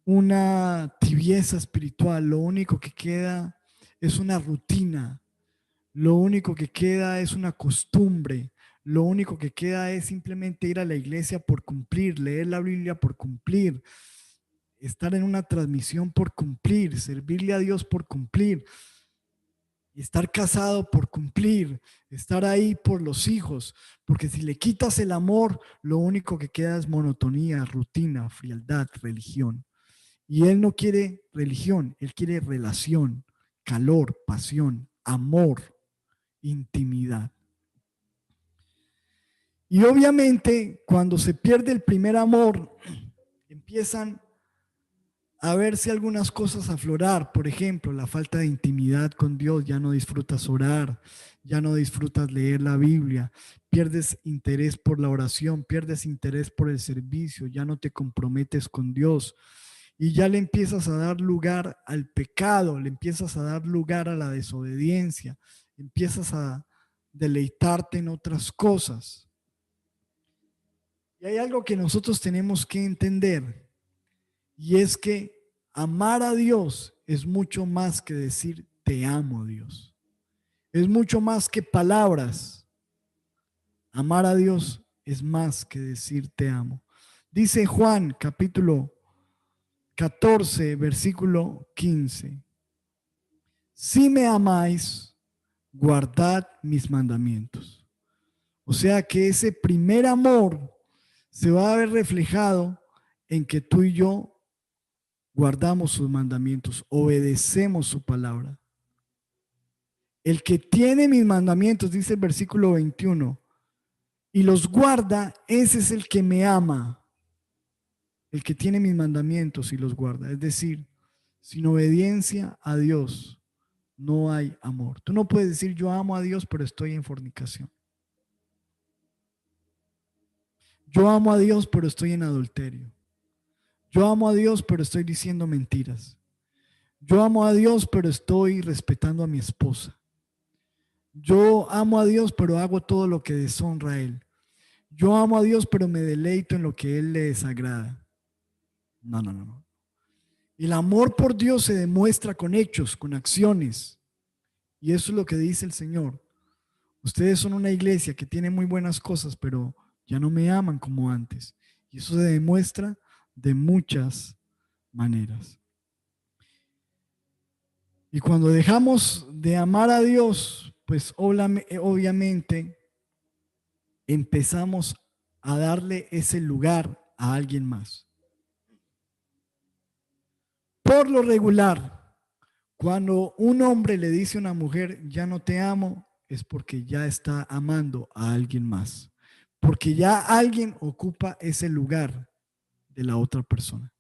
una tibieza espiritual. Lo único que queda es una rutina. Lo único que queda es una costumbre. Lo único que queda es simplemente ir a la iglesia por cumplir, leer la Biblia por cumplir, estar en una transmisión por cumplir, servirle a Dios por cumplir, estar casado por cumplir, estar ahí por los hijos. Porque si le quitas el amor, lo único que queda es monotonía, rutina, frialdad, religión. Y Él no quiere religión, Él quiere relación, calor, pasión, amor, intimidad. Y obviamente cuando se pierde el primer amor, empiezan a verse algunas cosas aflorar. Por ejemplo, la falta de intimidad con Dios. Ya no disfrutas orar, ya no disfrutas leer la Biblia, pierdes interés por la oración, pierdes interés por el servicio, ya no te comprometes con Dios. Y ya le empiezas a dar lugar al pecado, le empiezas a dar lugar a la desobediencia, empiezas a deleitarte en otras cosas. Y hay algo que nosotros tenemos que entender, y es que amar a Dios es mucho más que decir te amo, Dios. Es mucho más que palabras. Amar a Dios es más que decir te amo. Dice Juan capítulo 14, versículo 15. Si me amáis, guardad mis mandamientos. O sea que ese primer amor se va a ver reflejado en que tú y yo guardamos sus mandamientos, obedecemos su palabra. El que tiene mis mandamientos, dice el versículo 21, y los guarda, ese es el que me ama. El que tiene mis mandamientos y los guarda. Es decir, sin obediencia a Dios no hay amor. Tú no puedes decir yo amo a Dios, pero estoy en fornicación. Yo amo a Dios, pero estoy en adulterio. Yo amo a Dios, pero estoy diciendo mentiras. Yo amo a Dios, pero estoy respetando a mi esposa. Yo amo a Dios, pero hago todo lo que deshonra a Él. Yo amo a Dios, pero me deleito en lo que Él le desagrada. No, no, no, no. El amor por Dios se demuestra con hechos, con acciones. Y eso es lo que dice el Señor. Ustedes son una iglesia que tiene muy buenas cosas, pero ya no me aman como antes. Y eso se demuestra de muchas maneras. Y cuando dejamos de amar a Dios, pues obviamente empezamos a darle ese lugar a alguien más. Por lo regular, cuando un hombre le dice a una mujer, ya no te amo, es porque ya está amando a alguien más. Porque ya alguien ocupa ese lugar de la otra persona.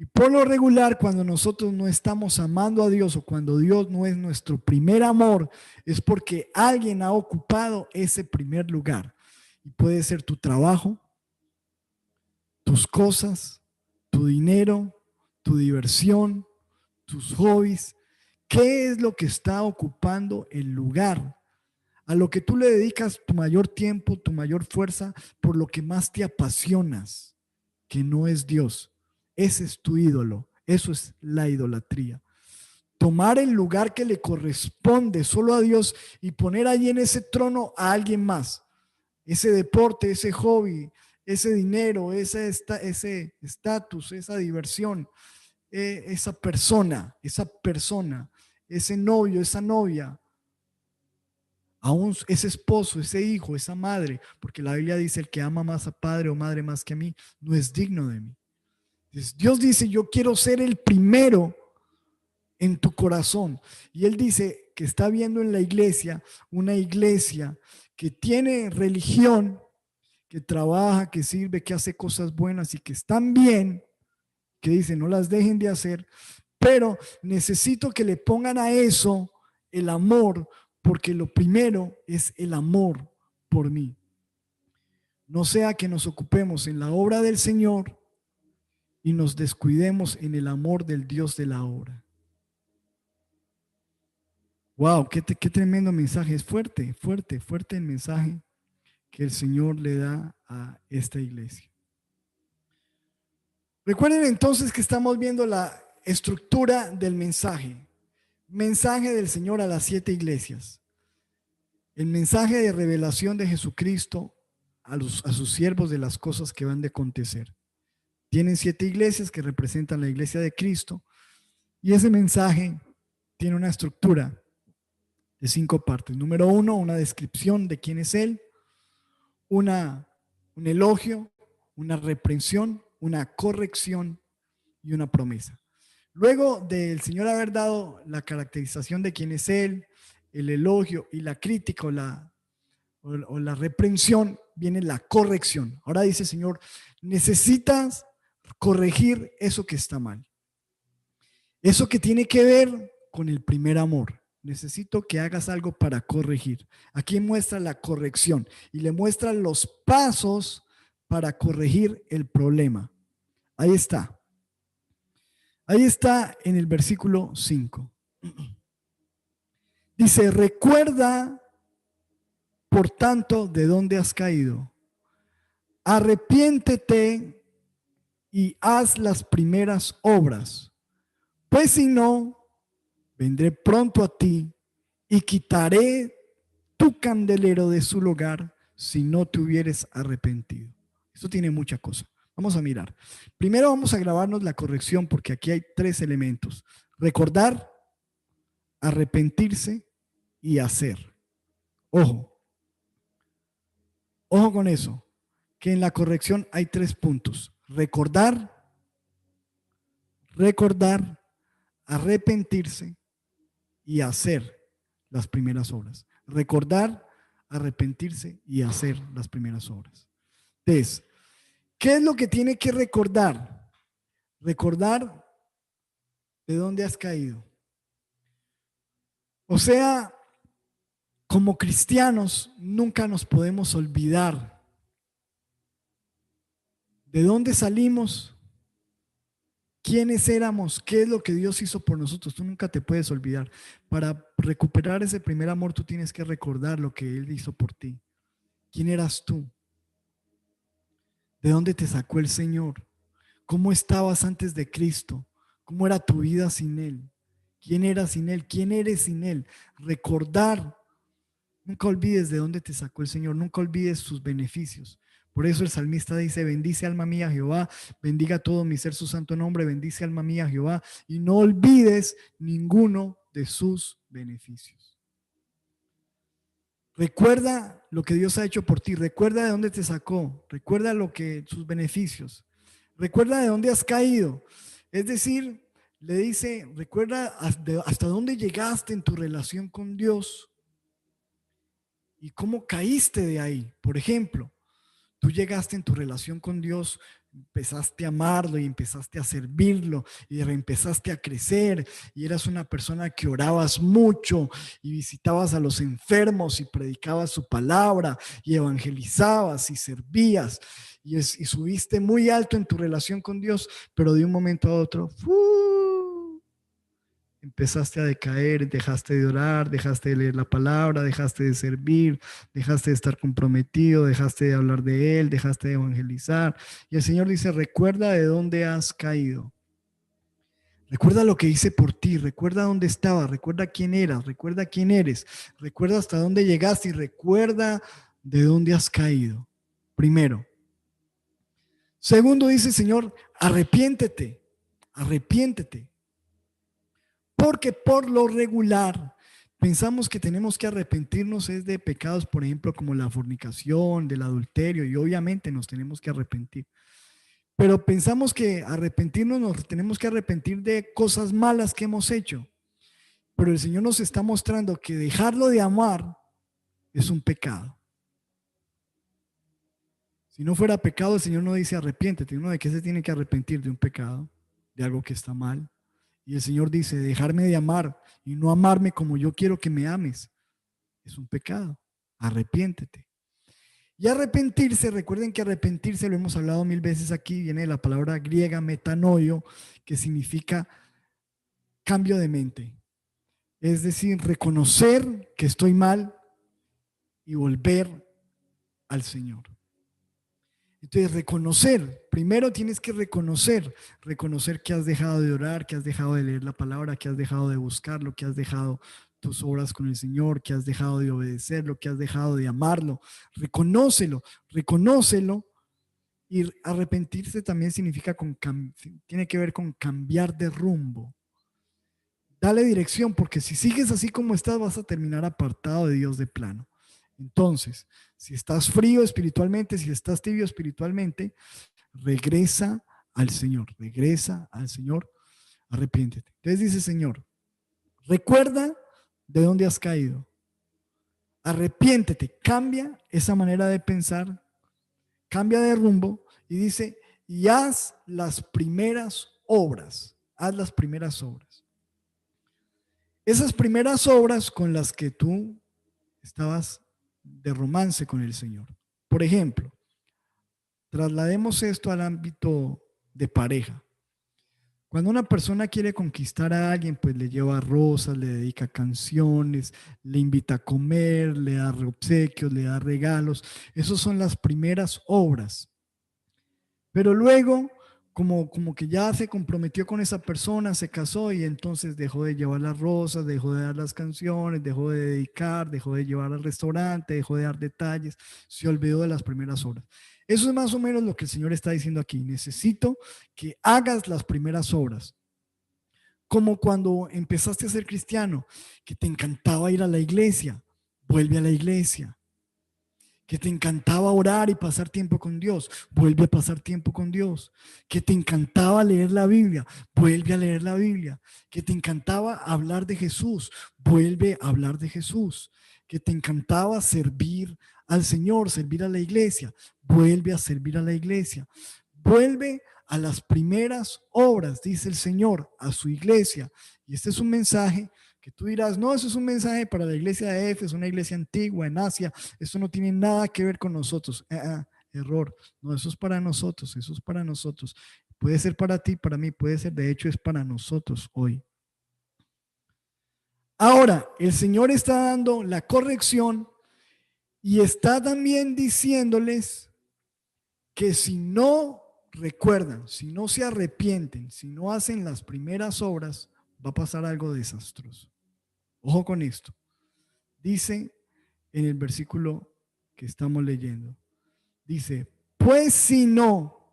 Y por lo regular, cuando nosotros no estamos amando a Dios o cuando Dios no es nuestro primer amor, es porque alguien ha ocupado ese primer lugar. Y puede ser tu trabajo, tus cosas, tu dinero, tu diversión, tus hobbies. ¿Qué es lo que está ocupando el lugar? A lo que tú le dedicas tu mayor tiempo, tu mayor fuerza, por lo que más te apasionas, que no es Dios. Ese es tu ídolo. Eso es la idolatría. Tomar el lugar que le corresponde solo a Dios y poner allí en ese trono a alguien más. Ese deporte, ese hobby, ese dinero, ese estatus, esa diversión, esa persona, ese novio, esa novia, aún ese esposo, ese hijo, esa madre, porque la Biblia dice: el que ama más a padre o madre más que a mí, no es digno de mí. Entonces, Dios dice: yo quiero ser el primero en tu corazón. Y Él dice que está viendo en la iglesia, una iglesia que tiene religión, que trabaja, que sirve, que hace cosas buenas y que están bien, que dice no las dejen de hacer, pero necesito que le pongan a eso el amor, porque lo primero es el amor por mí. No sea que nos ocupemos en la obra del Señor y nos descuidemos en el amor del Dios de la obra. Wow, qué tremendo mensaje. Es fuerte, fuerte, fuerte el mensaje que el Señor le da a esta iglesia. Recuerden entonces que estamos viendo la estructura del mensaje. Mensaje del Señor a las 7 iglesias. El mensaje de revelación de Jesucristo a sus siervos de las cosas que van de acontecer. Tienen 7 iglesias que representan la iglesia de Cristo, y ese mensaje tiene una estructura de 5 partes. Número 1, una descripción de quién es Él, un elogio, una reprensión, una corrección y una promesa. Luego del Señor haber dado la caracterización de quién es Él, el elogio y la crítica o la reprensión, viene la corrección. Ahora dice el Señor: necesitas corregir eso que está mal. Eso que tiene que ver con el primer amor. Necesito que hagas algo para corregir. Aquí muestra la corrección y le muestra los pasos para corregir el problema. Ahí está. Ahí está en el versículo 5. Dice: recuerda, por tanto, de dónde has caído. Arrepiéntete y haz las primeras obras. Pues si no, vendré pronto a ti y quitaré tu candelero de su lugar si no te hubieres arrepentido. Esto tiene mucha cosa. Vamos a mirar. Primero vamos a grabarnos la corrección, porque aquí hay 3 elementos: recordar, arrepentirse y hacer. Ojo, ojo con eso, que en la corrección hay 3 puntos: recordar, arrepentirse y hacer las primeras obras. Recordar, arrepentirse y hacer las primeras obras. Entonces, ¿qué es lo que tiene que recordar? Recordar de dónde has caído. O sea, como cristianos nunca nos podemos olvidar de dónde salimos, quiénes éramos, qué es lo que Dios hizo por nosotros. Tú nunca te puedes olvidar. Para recuperar ese primer amor, tú tienes que recordar lo que Él hizo por ti. ¿Quién eras tú? ¿De dónde te sacó el Señor? ¿Cómo estabas antes de Cristo? ¿Cómo era tu vida sin Él? ¿Quién eras sin Él? ¿Quién eres sin Él? Recordar. Nunca olvides de dónde te sacó el Señor. Nunca olvides sus beneficios. Por eso el salmista dice: bendice alma mía Jehová, bendiga todo mi ser su santo nombre, bendice alma mía Jehová, y no olvides ninguno de sus beneficios. Recuerda lo que Dios ha hecho por ti, recuerda de dónde te sacó, recuerda sus beneficios, recuerda de dónde has caído. Es decir, le dice: recuerda hasta dónde llegaste en tu relación con Dios y cómo caíste de ahí. Por ejemplo, tú llegaste en tu relación con Dios empezaste a amarlo y empezaste a servirlo y empezaste a crecer y eras una persona que orabas mucho y visitabas a los enfermos y predicabas su palabra y evangelizabas y servías y subiste muy alto en tu relación con Dios, pero de un momento a otro, empezaste a decaer, dejaste de orar, dejaste de leer la palabra, dejaste de servir, dejaste de estar comprometido, dejaste de hablar de Él, dejaste de evangelizar. Y el Señor dice, recuerda de dónde has caído. Recuerda lo que hice por ti, recuerda dónde estabas, recuerda quién eras, recuerda quién eres, recuerda hasta dónde llegaste y recuerda de dónde has caído. Primero. Segundo, dice el Señor, arrepiéntete, arrepiéntete. Porque por lo regular pensamos que tenemos que arrepentirnos es de pecados, por ejemplo, como la fornicación, del adulterio, y obviamente nos tenemos que arrepentir. Pero pensamos que arrepentirnos nos tenemos que arrepentir de cosas malas que hemos hecho. Pero el Señor nos está mostrando que dejarlo de amar es un pecado. Si no fuera pecado, el Señor no dice arrepiéntete. ¿Uno de qué se tiene que arrepentir? De un pecado, de algo que está mal. Y el Señor dice, dejarme de amar y no amarme como yo quiero que me ames, es un pecado. Arrepiéntete. Y arrepentirse, recuerden que arrepentirse, lo hemos hablado 1000 veces aquí, viene de la palabra griega metanoio, que significa cambio de mente. Es decir, reconocer que estoy mal y volver al Señor. Entonces, reconocer, primero tienes que reconocer que has dejado de orar, que has dejado de leer la palabra, que has dejado de buscarlo, que has dejado tus obras con el Señor, que has dejado de obedecerlo, que has dejado de amarlo. Reconócelo. Y arrepentirse también significa, tiene que ver con cambiar de rumbo. Dale dirección, porque si sigues así como estás, vas a terminar apartado de Dios de plano. Entonces, si estás frío espiritualmente, si estás tibio espiritualmente, regresa al Señor, arrepiéntete. Entonces dice Señor, recuerda de dónde has caído, arrepiéntete, cambia esa manera de pensar, cambia de rumbo y dice, y haz las primeras obras, haz las primeras obras. Esas primeras obras con las que tú estabas de romance con el Señor. Por ejemplo, traslademos esto al ámbito de pareja. Cuando una persona quiere conquistar a alguien, pues le lleva rosas, le dedica canciones, le invita a comer, le da obsequios, le da regalos. Esas son las primeras obras. Pero luego, como que ya se comprometió con esa persona, se casó y entonces dejó de llevar las rosas, dejó de dar las canciones, dejó de dedicar, dejó de llevar al restaurante, dejó de dar detalles, se olvidó de las primeras obras. Eso es más o menos lo que el Señor está diciendo aquí. Necesito que hagas las primeras obras. Como cuando empezaste a ser cristiano, que te encantaba ir a la iglesia, vuelve a la iglesia. Que te encantaba orar y pasar tiempo con Dios, vuelve a pasar tiempo con Dios. Que te encantaba leer la Biblia, vuelve a leer la Biblia. Que te encantaba hablar de Jesús, vuelve a hablar de Jesús. Que te encantaba servir al Señor, servir a la iglesia, vuelve a servir a la iglesia. Vuelve a las primeras obras, dice el Señor, a su iglesia. Y este es un mensaje que tú dirás, no, eso es un mensaje para la iglesia de Éfeso, una iglesia antigua en Asia, esto no tiene nada que ver con nosotros. Error, no, eso es para nosotros, eso es para nosotros. Puede ser para ti, para mí, puede ser, de hecho es para nosotros hoy. Ahora, el Señor está dando la corrección y está también diciéndoles que si no recuerdan, si no se arrepienten, si no hacen las primeras obras, va a pasar algo desastroso. Ojo con esto. Dice en el versículo que estamos leyendo, dice, pues si no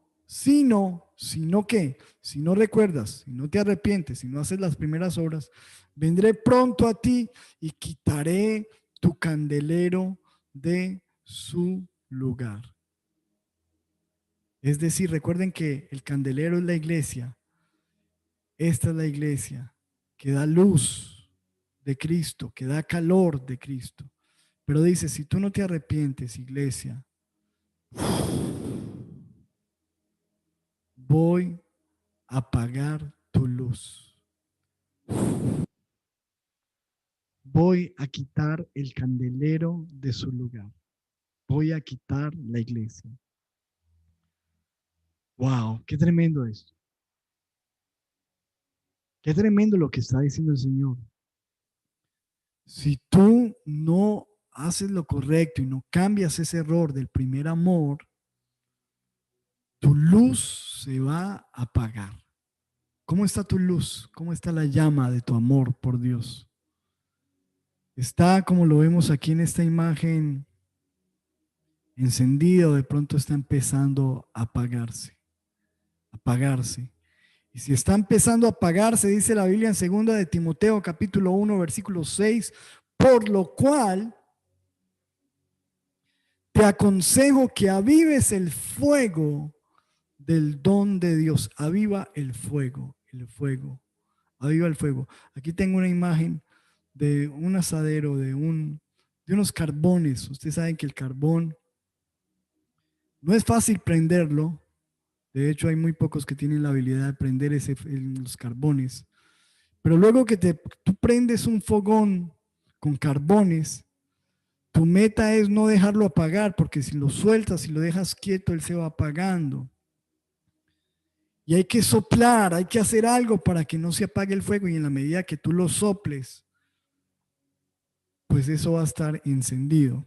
¿qué? Si no recuerdas, si no te arrepientes, si no haces las primeras obras, vendré pronto a ti y quitaré tu candelero de su lugar. Es decir, recuerden que el candelero es la iglesia. Esta es la iglesia que da luz de Cristo, que da calor de Cristo. Pero dice, si tú no te arrepientes, iglesia, voy a apagar tu luz. Voy a quitar el candelero de su lugar. Voy a quitar la iglesia. Wow, qué tremendo esto. Qué tremendo lo que está diciendo el Señor. Si tú no haces lo correcto y no cambias ese error del primer amor, tu luz se va a apagar. ¿Cómo está tu luz? ¿Cómo está la llama de tu amor por Dios? Está, como lo vemos aquí en esta imagen, encendido, de pronto está empezando a apagarse, apagarse. Y si está empezando a apagarse, dice la Biblia en 2 de Timoteo capítulo 1, versículo 6, por lo cual te aconsejo que avives el fuego del don de Dios. Aviva el fuego, aviva el fuego. Aquí tengo una imagen de un asadero, de unos carbones. Ustedes saben que el carbón no es fácil prenderlo. De hecho, hay muy pocos que tienen la habilidad de prender los carbones. Pero luego que tú prendes un fogón con carbones, tu meta es no dejarlo apagar, porque si lo sueltas, si lo dejas quieto, él se va apagando. Y hay que soplar, hay que hacer algo para que no se apague el fuego. Y en la medida que tú lo soples, pues eso va a estar encendido.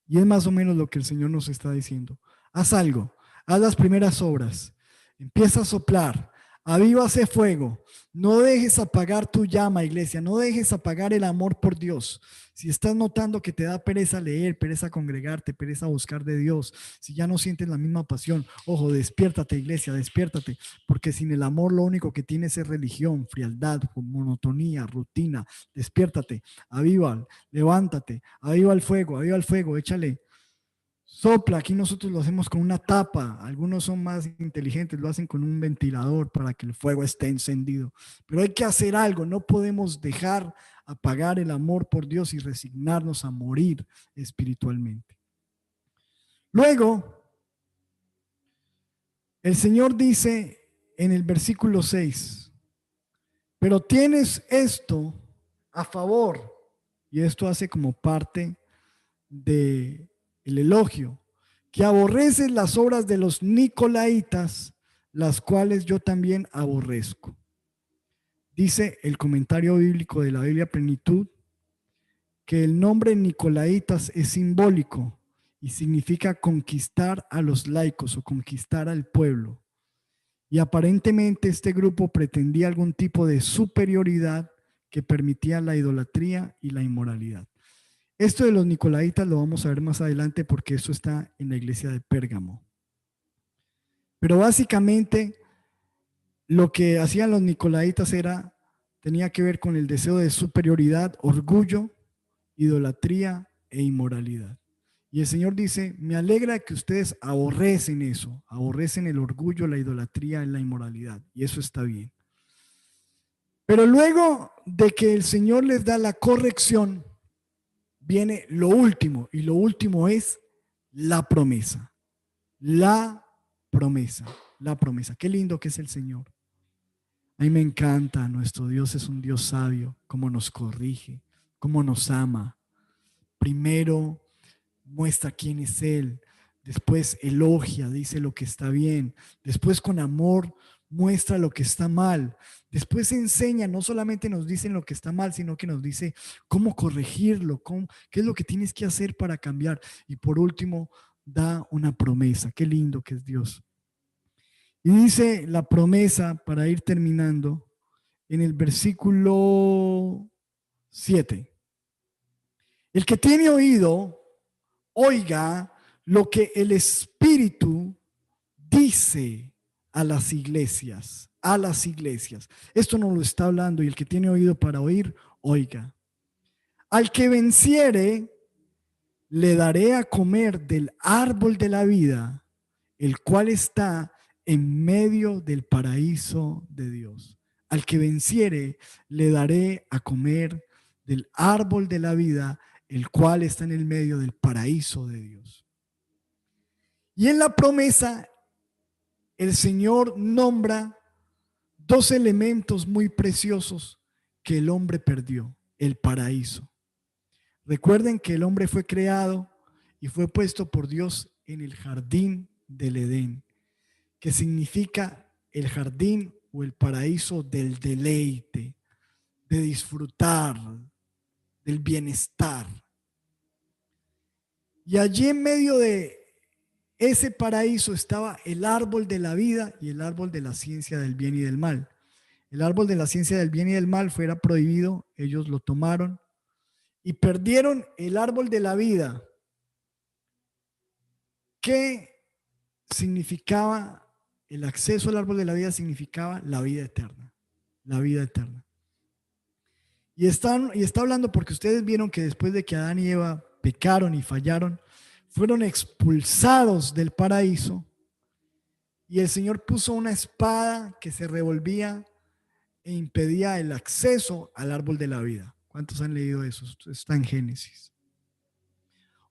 Y es más o menos lo que el Señor nos está diciendo. Haz algo, haz las primeras obras, empieza a soplar, aviva ese fuego. No dejes apagar tu llama, iglesia, no dejes apagar el amor por Dios. Si estás notando que te da pereza leer, pereza congregarte, pereza buscar de Dios, si ya no sientes la misma pasión, ojo, despiértate, iglesia, despiértate, porque sin el amor lo único que tienes es religión, frialdad, monotonía, rutina. Despiértate, aviva, levántate, aviva el fuego, échale. Sopla, aquí nosotros lo hacemos con una tapa, algunos son más inteligentes, lo hacen con un ventilador para que el fuego esté encendido, pero hay que hacer algo, no podemos dejar apagar el amor por Dios y resignarnos a morir espiritualmente. Luego, el Señor dice en el versículo 6, pero tienes esto a favor, y esto hace como parte de el elogio, que aborreces las obras de los nicolaitas, las cuales yo también aborrezco. Dice el comentario bíblico de la Biblia Plenitud que el nombre nicolaitas es simbólico y significa conquistar a los laicos o conquistar al pueblo. Y aparentemente este grupo pretendía algún tipo de superioridad que permitía la idolatría y la inmoralidad. Esto de los nicolaitas lo vamos a ver más adelante porque eso está en la iglesia de Pérgamo. Pero básicamente lo que hacían los nicolaitas tenía que ver con el deseo de superioridad, orgullo, idolatría e inmoralidad. Y el Señor dice, me alegra que ustedes aborrecen eso, aborrecen el orgullo, la idolatría y la inmoralidad. Y eso está bien. Pero luego de que el Señor les da la corrección, viene lo último, y lo último es la promesa. La promesa, la promesa. Qué lindo que es el Señor. A mí me encanta, nuestro Dios es un Dios sabio, cómo nos corrige, cómo nos ama. Primero muestra quién es Él, después elogia, dice lo que está bien, después con amor muestra lo que está mal, después enseña, no solamente nos dice lo que está mal, sino que nos dice cómo corregirlo, qué es lo que tienes que hacer para cambiar, y por último da una promesa. Qué lindo que es Dios. Y dice la promesa, para ir terminando, en el versículo 7. El que tiene oído, oiga lo que el Espíritu dice a las iglesias, a las iglesias. Esto nos lo está hablando, y el que tiene oído para oír, oiga. Al que venciere, le daré a comer del árbol de la vida, el cual está en medio del paraíso de Dios. Al que venciere, le daré a comer del árbol de la vida, el cual está en el medio del paraíso de Dios. Y en la promesa el Señor nombra dos elementos muy preciosos que el hombre perdió: el paraíso. Recuerden que el hombre fue creado y fue puesto por Dios en el jardín del Edén, que significa el jardín o el paraíso del deleite, de disfrutar, del bienestar. Y allí en medio de ese paraíso estaba el árbol de la vida y el árbol de la ciencia del bien y del mal. El árbol de la ciencia del bien y del mal fuera prohibido, ellos lo tomaron y perdieron el árbol de la vida, que significaba, el acceso al árbol de la vida significaba la vida eterna, la vida eterna. Y está hablando porque ustedes vieron que después de que Adán y Eva pecaron y fallaron, fueron expulsados del paraíso y el Señor puso una espada que se revolvía e impedía el acceso al árbol de la vida. ¿Cuántos han leído eso? Esto está en Génesis.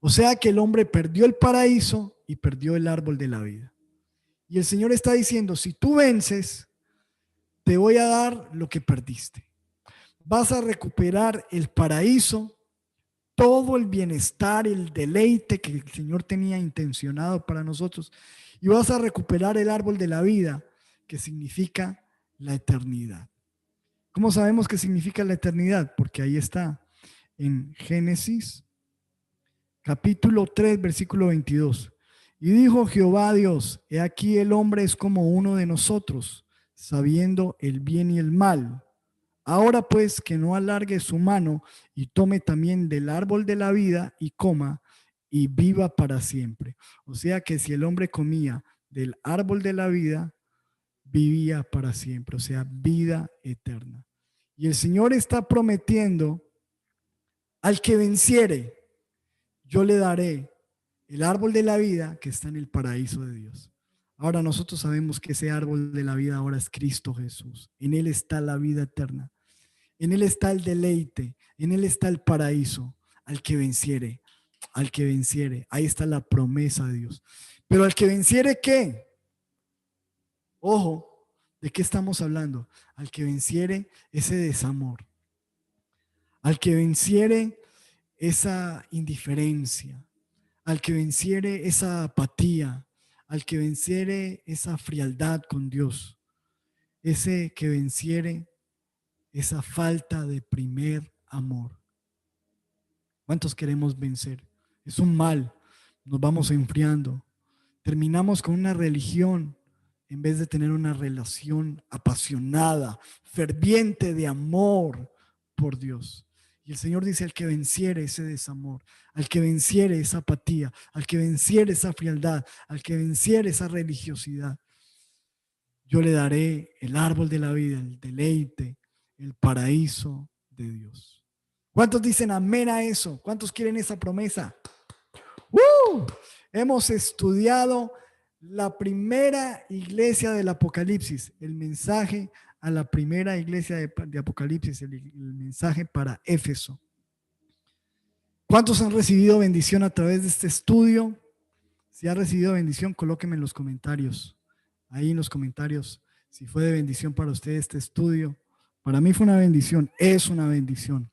O sea que el hombre perdió el paraíso y perdió el árbol de la vida. Y el Señor está diciendo, si tú vences, te voy a dar lo que perdiste. Vas a recuperar el paraíso, todo el bienestar, el deleite que el Señor tenía intencionado para nosotros. Y vas a recuperar el árbol de la vida, que significa la eternidad. ¿Cómo sabemos qué significa la eternidad? Porque ahí está en Génesis capítulo 3, versículo 22. Y dijo Jehová Dios, he aquí el hombre es como uno de nosotros, sabiendo el bien y el mal. Ahora pues que no alargue su mano y tome también del árbol de la vida y coma y viva para siempre. O sea que si el hombre comía del árbol de la vida, vivía para siempre, o sea, vida eterna. Y el Señor está prometiendo al que venciere, yo le daré el árbol de la vida que está en el paraíso de Dios. Ahora nosotros sabemos que ese árbol de la vida ahora es Cristo Jesús. En Él está la vida eterna. En Él está el deleite. En Él está el paraíso. Al que venciere, al que venciere. Ahí está la promesa de Dios. Pero al que venciere, ¿qué? Ojo, ¿de qué estamos hablando? Al que venciere ese desamor. Al que venciere esa indiferencia, al que venciere esa apatía, al que venciere esa frialdad con Dios, ese que venciere esa falta de primer amor. ¿Cuántos queremos vencer? Es un mal, nos vamos enfriando, terminamos con una religión en vez de tener una relación apasionada, ferviente de amor por Dios. Y el Señor dice, al que venciere ese desamor, al que venciere esa apatía, al que venciere esa frialdad, al que venciere esa religiosidad, yo le daré el árbol de la vida, el deleite, el paraíso de Dios. ¿Cuántos dicen amén a eso? ¿Cuántos quieren esa promesa? Hemos estudiado la primera iglesia del Apocalipsis, el mensaje a la primera iglesia de Apocalipsis, el mensaje para Éfeso. ¿Cuántos han recibido bendición a través de este estudio? Si ha recibido bendición, colóqueme en los comentarios. Ahí en los comentarios, si fue de bendición para usted este estudio. Para mí fue una bendición, es una bendición.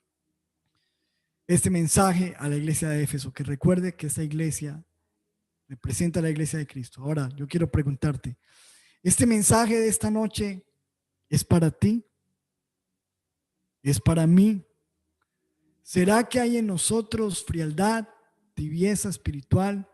Este mensaje a la iglesia de Éfeso, que recuerde que esta iglesia representa a la iglesia de Cristo. Ahora, yo quiero preguntarte, ¿este mensaje de esta noche es para ti? ¿Es para mí? ¿Será que hay en nosotros frialdad, tibieza espiritual?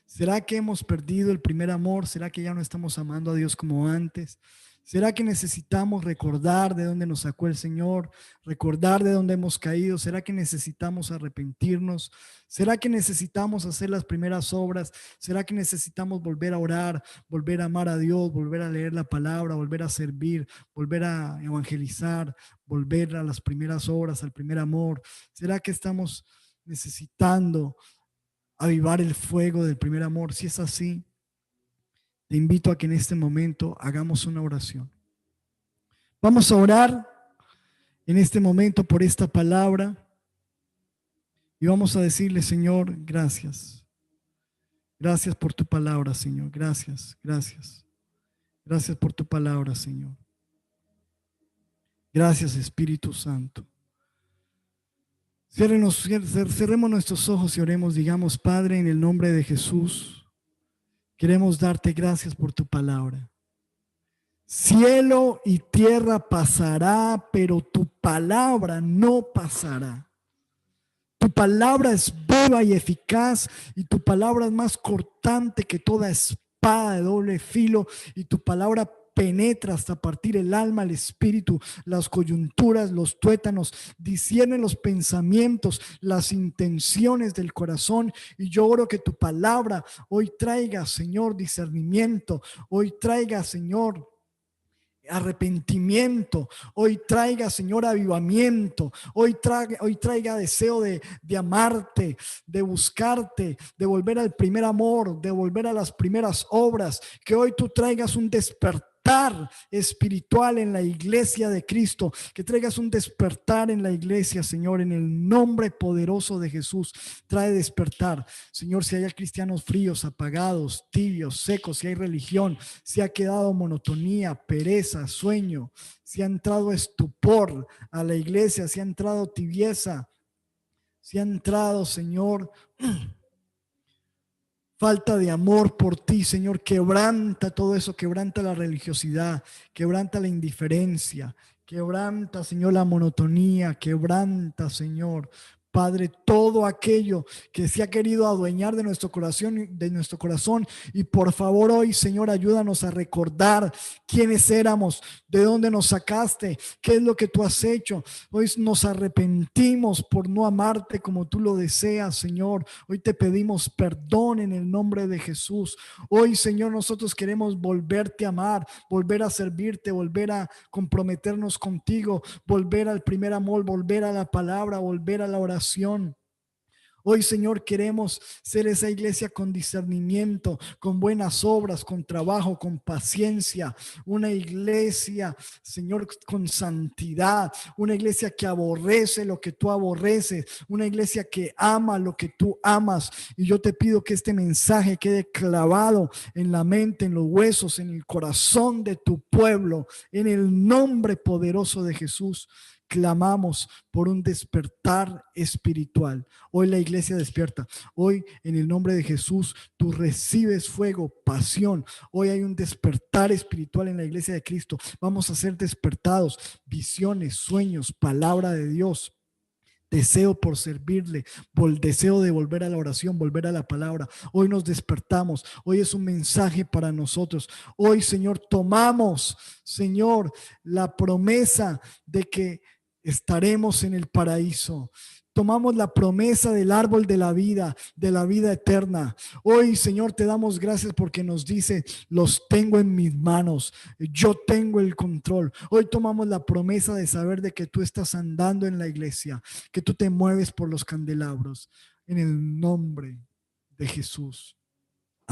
¿Será que hemos perdido el primer amor? ¿Será que ya no estamos amando a Dios como antes? ¿Será que necesitamos recordar de dónde nos sacó el Señor? ¿Recordar de dónde hemos caído? ¿Será que necesitamos arrepentirnos? ¿Será que necesitamos hacer las primeras obras? ¿Será que necesitamos volver a orar, volver a amar a Dios, volver a leer la palabra, volver a servir, volver a evangelizar, volver a las primeras obras, al primer amor? ¿Será que estamos necesitando avivar el fuego del primer amor? Si es así, te invito a que en este momento hagamos una oración. Vamos a orar en este momento por esta palabra y vamos a decirle, Señor, gracias. Gracias por tu palabra, Señor. Gracias, gracias. Gracias por tu palabra, Señor. Gracias, Espíritu Santo. Cerremos nuestros ojos y oremos. Digamos: Padre, en el nombre de Jesús, queremos darte gracias por tu palabra. Cielo y tierra pasará, pero tu palabra no pasará. Tu palabra es viva y eficaz, y tu palabra es más cortante que toda espada de doble filo, y tu palabra penetra hasta partir el alma, el espíritu, las coyunturas, los tuétanos, discierne los pensamientos, las intenciones del corazón. Y yo oro que tu palabra hoy traiga, Señor, discernimiento, hoy traiga, Señor, arrepentimiento, hoy traiga, Señor, avivamiento, hoy traiga deseo de amarte, de buscarte, de volver al primer amor, de volver a las primeras obras. Que hoy tú traigas un despertar espiritual en la iglesia de Cristo, que traigas un despertar en la iglesia, Señor, en el nombre poderoso de Jesús. Trae despertar, Señor. Si hay cristianos fríos, apagados, tibios, secos, si hay religión, si ha quedado monotonía, pereza, sueño, si ha entrado estupor a la iglesia, si ha entrado tibieza, si ha entrado, Señor, falta de amor por ti, Señor, quebranta todo eso, quebranta la religiosidad, quebranta la indiferencia, quebranta, Señor, la monotonía, quebranta, Señor, Padre, todo aquello que se ha querido adueñar de nuestro corazón. Y por favor hoy, Señor, ayúdanos a recordar quiénes éramos, de dónde nos sacaste, qué es lo que tú has hecho. Hoy nos arrepentimos por no amarte como tú lo deseas, Señor. Hoy te pedimos perdón en el nombre de Jesús. Hoy, Señor, nosotros queremos volverte a amar, volver a servirte, volver a comprometernos contigo, volver al primer amor, volver a la palabra, volver a la oración. Hoy, Señor, queremos ser esa iglesia con discernimiento, con buenas obras, con trabajo, con paciencia. Una iglesia, Señor, con santidad. Una iglesia que aborrece lo que tú aborreces. Una iglesia que ama lo que tú amas. Y yo te pido que este mensaje quede clavado en la mente, en los huesos, en el corazón de tu pueblo. En el nombre poderoso de Jesús, clamamos por un despertar espiritual. Hoy la iglesia despierta. Hoy, en el nombre de Jesús, tú recibes fuego, pasión. Hoy hay un despertar espiritual en la iglesia de Cristo. Vamos a ser despertados. Visiones, sueños, palabra de Dios. Deseo por servirle, deseo de volver a la oración, volver a la palabra. Hoy nos despertamos. Hoy es un mensaje para nosotros. Hoy, Señor, tomamos, Señor, la promesa de que estaremos en el paraíso. Tomamos la promesa del árbol de la vida eterna. Hoy, Señor, te damos gracias porque nos dice: los tengo en mis manos, yo tengo el control. Hoy tomamos la promesa de saber de que tú estás andando en la iglesia, que tú te mueves por los candelabros. En el nombre de Jesús.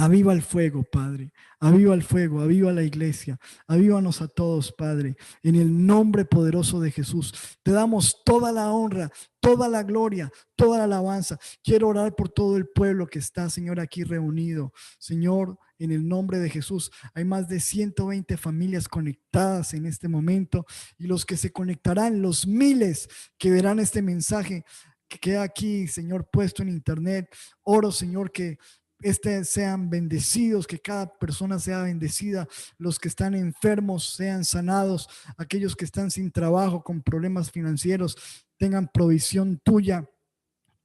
Aviva el fuego, Padre. Aviva el fuego, aviva la iglesia. Avívanos a todos, Padre. En el nombre poderoso de Jesús. Te damos toda la honra, toda la gloria, toda la alabanza. Quiero orar por todo el pueblo que está, Señor, aquí reunido. Señor, en el nombre de Jesús. Hay más de 120 familias conectadas en este momento. Y los que se conectarán, los miles que verán este mensaje que queda aquí, Señor, puesto en internet. Oro, Señor, que sean bendecidos, que cada persona sea bendecida, los que están enfermos sean sanados, aquellos que están sin trabajo, con problemas financieros, tengan provisión tuya.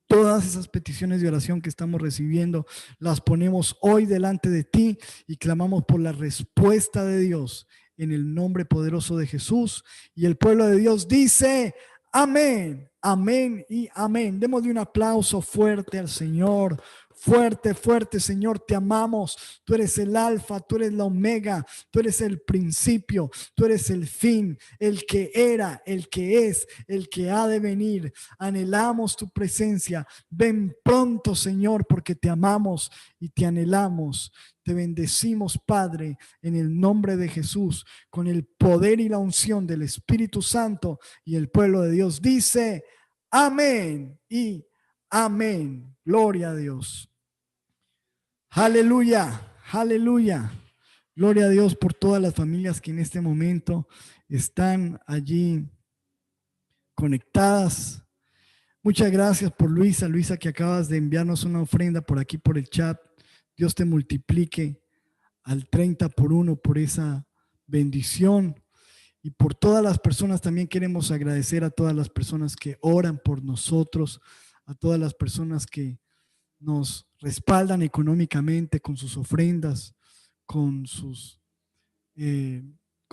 Todas esas peticiones de oración que estamos recibiendo las ponemos hoy delante de ti y clamamos por la respuesta de Dios en el nombre poderoso de Jesús. Y el pueblo de Dios dice: amén, amén y amén. Démosle un aplauso fuerte al Señor. Fuerte, fuerte, Señor, te amamos. Tú eres el alfa, tú eres la omega, tú eres el principio, tú eres el fin, el que era, el que es, el que ha de venir. Anhelamos tu presencia. Ven pronto, Señor, porque te amamos y te anhelamos. Te bendecimos, Padre, en el nombre de Jesús, con el poder y la unción del Espíritu Santo. Y el pueblo de Dios dice: amén y amén. Gloria a Dios. Aleluya, aleluya. Gloria a Dios por todas las familias que en este momento están allí conectadas. Muchas gracias por Luisa, Luisa, que acabas de enviarnos una ofrenda por aquí por el chat. Dios te multiplique al 30 por 1 por esa bendición. Y por todas las personas también queremos agradecer a todas las personas que oran por nosotros, a todas las personas que nos respaldan económicamente con sus ofrendas, con sus eh,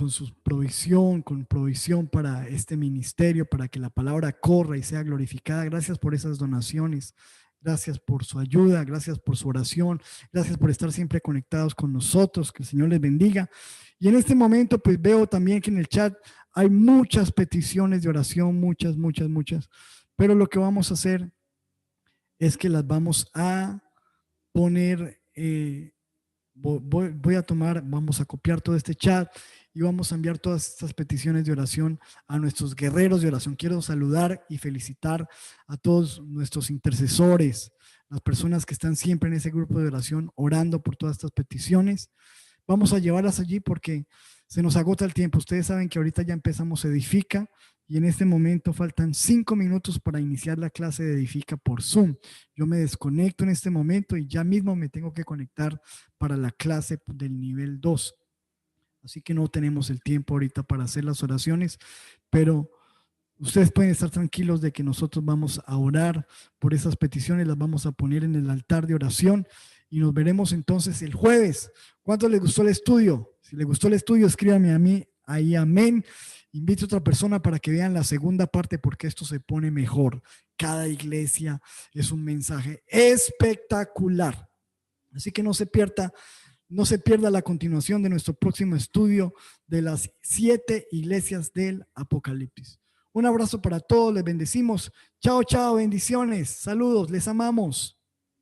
con su provisión, con provisión para este ministerio, para que la palabra corra y sea glorificada. Gracias por esas donaciones, gracias por su ayuda, gracias por su oración, gracias por estar siempre conectados con nosotros, que el Señor les bendiga. Y en este momento, pues veo también que en el chat hay muchas peticiones de oración, muchas, muchas, muchas, pero lo que vamos a hacer es que las vamos a poner voy a tomar, vamos a copiar todo este chat y vamos a enviar todas estas peticiones de oración a nuestros guerreros de oración. Quiero saludar y felicitar a todos nuestros intercesores, las personas que están siempre en ese grupo de oración orando por todas estas peticiones. Vamos a llevarlas allí porque se nos agota el tiempo. Ustedes saben que ahorita ya empezamos Edifica y en este momento faltan 5 minutos para iniciar la clase de Edifica por Zoom. Yo me desconecto en este momento y ya mismo me tengo que conectar para la clase del nivel 2. Así que no tenemos el tiempo ahorita para hacer las oraciones, pero ustedes pueden estar tranquilos de que nosotros vamos a orar por esas peticiones, las vamos a poner en el altar de oración y nos veremos entonces el jueves. ¿Cuánto les gustó el estudio? Si les gustó el estudio, escríbanme a mí ahí amén. Invite a otra persona para que vean la segunda parte porque esto se pone mejor. Cada iglesia es un mensaje espectacular. Así que no se pierda la continuación de nuestro próximo estudio de las 7 iglesias del Apocalipsis. Un abrazo para todos, les bendecimos. Chao, chao, bendiciones, saludos, les amamos.